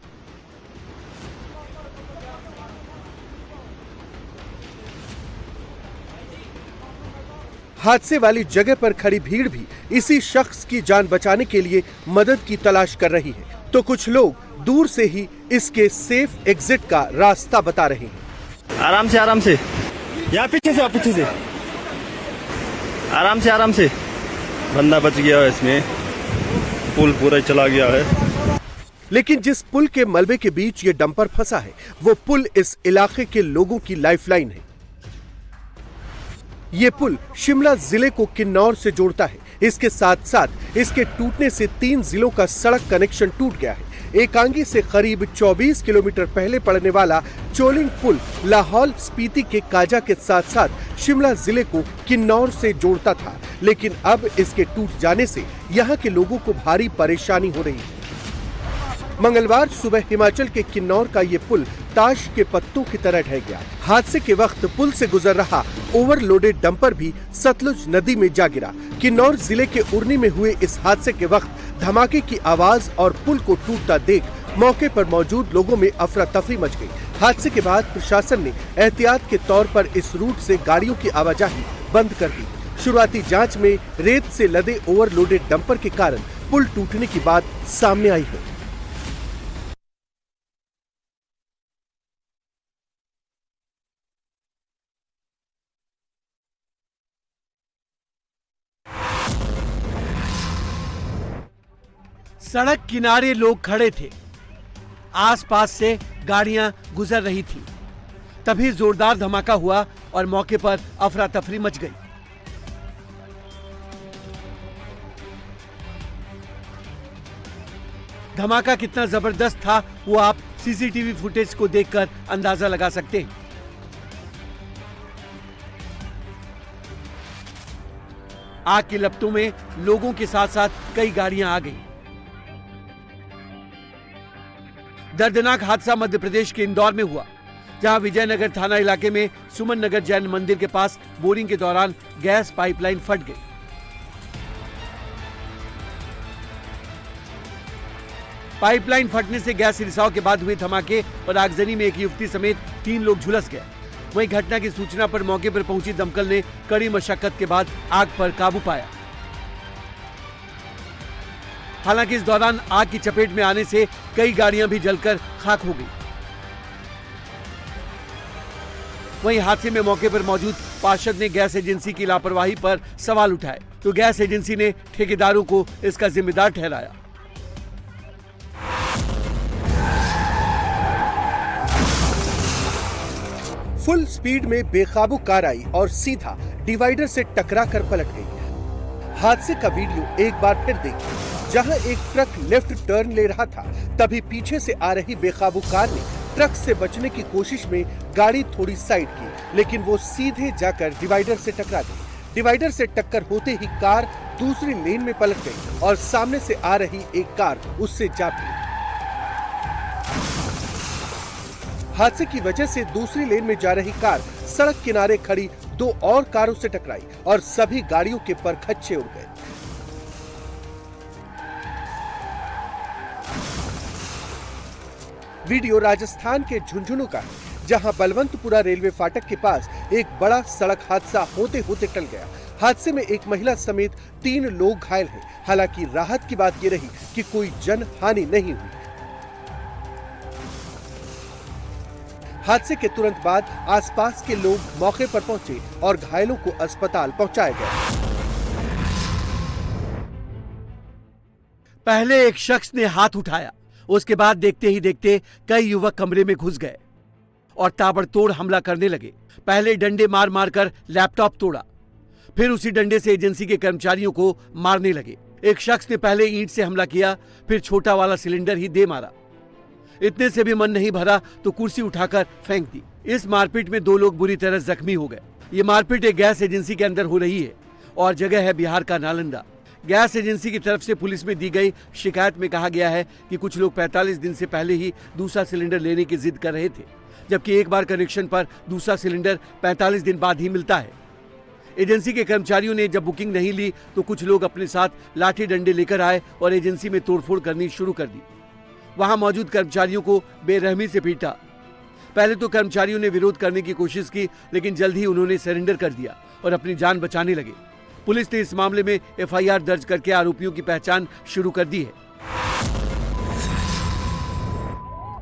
हादसे वाली जगह पर खड़ी भीड़ भी इसी शख्स की जान बचाने के लिए मदद की तलाश कर रही है, तो कुछ लोग दूर से ही इसके सेफ एग्जिट का रास्ता बता रहे हैं। आराम से यहाँ पीछे से आराम से बंदा बच गया है, इसमें पुल पूरा चला गया है। लेकिन जिस पुल के मलबे के बीच ये डंपर फंसा है, वो पुल इस इलाके के लोगों की लाइफलाइन है। ये पुल शिमला जिले को किन्नौर से जोड़ता है। इसके साथ साथ इसके टूटने से 3 जिलों का सड़क कनेक्शन टूट गया है। एकांगी से करीब 24 किलोमीटर पहले पड़ने वाला चोलिंग पुल लाहौल स्पीति के काजा के साथ साथ शिमला जिले को किन्नौर से जोड़ता था, लेकिन अब इसके टूट जाने से यहाँ के लोगों को भारी परेशानी हो रही है। मंगलवार सुबह हिमाचल के किन्नौर का ये पुल ताश के पत्तों की तरह ढह गया। हादसे के वक्त पुल से गुजर रहा ओवरलोडेड डंपर भी सतलुज नदी में जा गिरा। किन्नौर जिले के उरनी में हुए इस हादसे के वक्त धमाके की आवाज और पुल को टूटता देख मौके पर मौजूद लोगों में अफरा तफरी मच गई। हादसे के बाद प्रशासन ने एहतियात के तौर पर इस रूट से गाड़ियों की आवाजाही बंद कर दी। शुरुआती जांच में रेत से लदे ओवरलोडेड डंपर के कारण पुल टूटने की बात सामने आई है। सड़क किनारे लोग खड़े थे, आसपास से गाड़ियां गुजर रही थी। तभी जोरदार धमाका हुआ और मौके पर अफरा तफरी मच गई। धमाका कितना जबरदस्त था वो आप सीसीटीवी फुटेज को देखकर अंदाजा लगा सकते हैं। आग की लपटों में लोगों के साथ साथ कई गाड़ियां आ गई। दर्दनाक हादसा मध्य प्रदेश के इंदौर में हुआ, जहां विजयनगर थाना इलाके में सुमन नगर जैन मंदिर के पास बोरिंग के दौरान गैस पाइपलाइन फट गई। पाइपलाइन फटने से गैस रिसाव के बाद हुए धमाके और आगजनी में एक युवती समेत 3 लोग झुलस गए। वहीं घटना की सूचना पर मौके पर पहुंची दमकल ने कड़ी मशक्कत के बाद आग पर काबू पाया। हालांकि इस दौरान आग की चपेट में आने से कई गाड़ियां भी जलकर खाक हो गई। वहीं हादसे में मौके पर मौजूद पार्षद ने गैस एजेंसी की लापरवाही पर सवाल उठाए, तो गैस एजेंसी ने ठेकेदारों को इसका जिम्मेदार ठहराया। फुल स्पीड में बेकाबू कार आई और सीधा डिवाइडर से टकरा कर पलट गई। हादसे का वीडियो एक बार फिर देखिए, जहां एक ट्रक लेफ्ट टर्न ले रहा था, तभी पीछे से आ रही बेकाबू कार ने ट्रक से बचने की कोशिश में गाड़ी थोड़ी साइड की, लेकिन वो सीधे जाकर डिवाइडर से टकरा गई। डिवाइडर से टक्कर होते ही कार दूसरी लेन में पलट गई और सामने से आ रही एक कार उससे जा भिड़ी। हादसे की वजह से दूसरी लेन में जा रही कार सड़क किनारे खड़ी 2 और कारों से टकराई और सभी गाड़ियों के परखच्चे उड़ गए। वीडियो राजस्थान के झुंझुनू का है, जहां बलवंतपुरा रेलवे फाटक के पास एक बड़ा सड़क हादसा होते होते टल गया। हादसे में एक महिला समेत 3 लोग घायल हैं। हालांकि राहत की बात यह रही कि कोई जन हानि नहीं हुई। हादसे के तुरंत बाद आसपास के लोग मौके पर पहुंचे और घायलों को अस्पताल पहुंचाया गया। पहले एक शख्स ने हाथ उठाया, उसके बाद देखते ही देखते कई युवक कमरे में घुस गए और ताबड़तोड़ हमला करने लगे। पहले डंडे मार मार कर लैपटॉप तोड़ा, फिर उसी डंडे से एजेंसी के कर्मचारियों को मारने लगे। एक शख्स ने पहले ईंट से हमला किया, फिर छोटा वाला सिलेंडर ही दे मारा। इतने से भी मन नहीं भरा तो कुर्सी उठाकर फेंक दी। इस मारपीट में 2 लोग बुरी तरह जख्मी हो गए। ये मारपीट एक गैस एजेंसी के अंदर हो रही है और जगह है बिहार का नालंदा। गैस एजेंसी की तरफ से पुलिस में दी गई शिकायत में कहा गया है कि कुछ लोग 45 दिन से पहले ही दूसरा सिलेंडर लेने की जिद कर रहे थे, जबकि एक बार कनेक्शन पर दूसरा सिलेंडर 45 दिन बाद ही मिलता है। एजेंसी के कर्मचारियों ने जब बुकिंग नहीं ली तो कुछ लोग अपने साथ लाठी डंडे लेकर आए और एजेंसी में तोड़फोड़ करनी शुरू कर दी। वहां मौजूद कर्मचारियों को बेरहमी से पीटा। पहले तो कर्मचारियों ने विरोध करने की कोशिश की, लेकिन जल्द ही उन्होंने सरेंडर कर दिया और अपनी जान बचाने लगे। पुलिस ने इस मामले में एफआईआर दर्ज करके आरोपियों की पहचान शुरू कर दी है।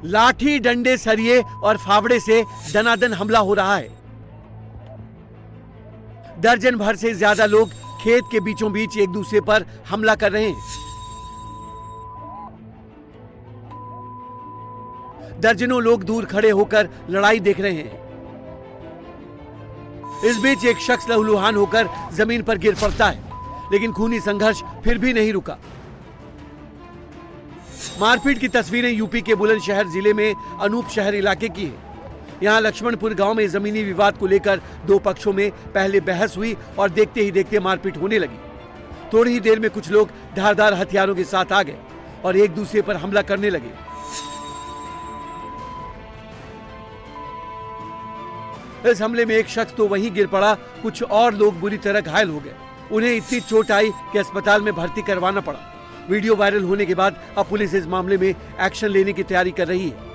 लाठी डंडे सरिये और फावड़े से दनादन हमला हो रहा है। दर्जन भर से ज्यादा लोग खेत के बीचों बीच एक दूसरे पर हमला कर रहे हैं। दर्जनों लोग दूर खड़े होकर लड़ाई देख रहे हैं। इस बीच एक शख्स लहूलुहान होकर जमीन पर गिर पड़ता है, लेकिन खूनी संघर्ष फिर भी नहीं रुका। मारपीट की तस्वीरें यूपी के बुलंदशहर जिले में अनूप शहर इलाके की है। यहां लक्ष्मणपुर गांव में जमीनी विवाद को लेकर 2 पक्षों में पहले बहस हुई और देखते ही देखते मारपीट होने लगी। थोड़ी ही देर में कुछ लोग धारदार हथियारों के साथ आ गए और एक दूसरे पर हमला करने लगे। इस हमले में एक शख्स तो वहीं गिर पड़ा, कुछ और लोग बुरी तरह घायल हो गए। उन्हें इतनी चोट आई कि अस्पताल में भर्ती करवाना पड़ा। वीडियो वायरल होने के बाद अब पुलिस इस मामले में एक्शन लेने की तैयारी कर रही है।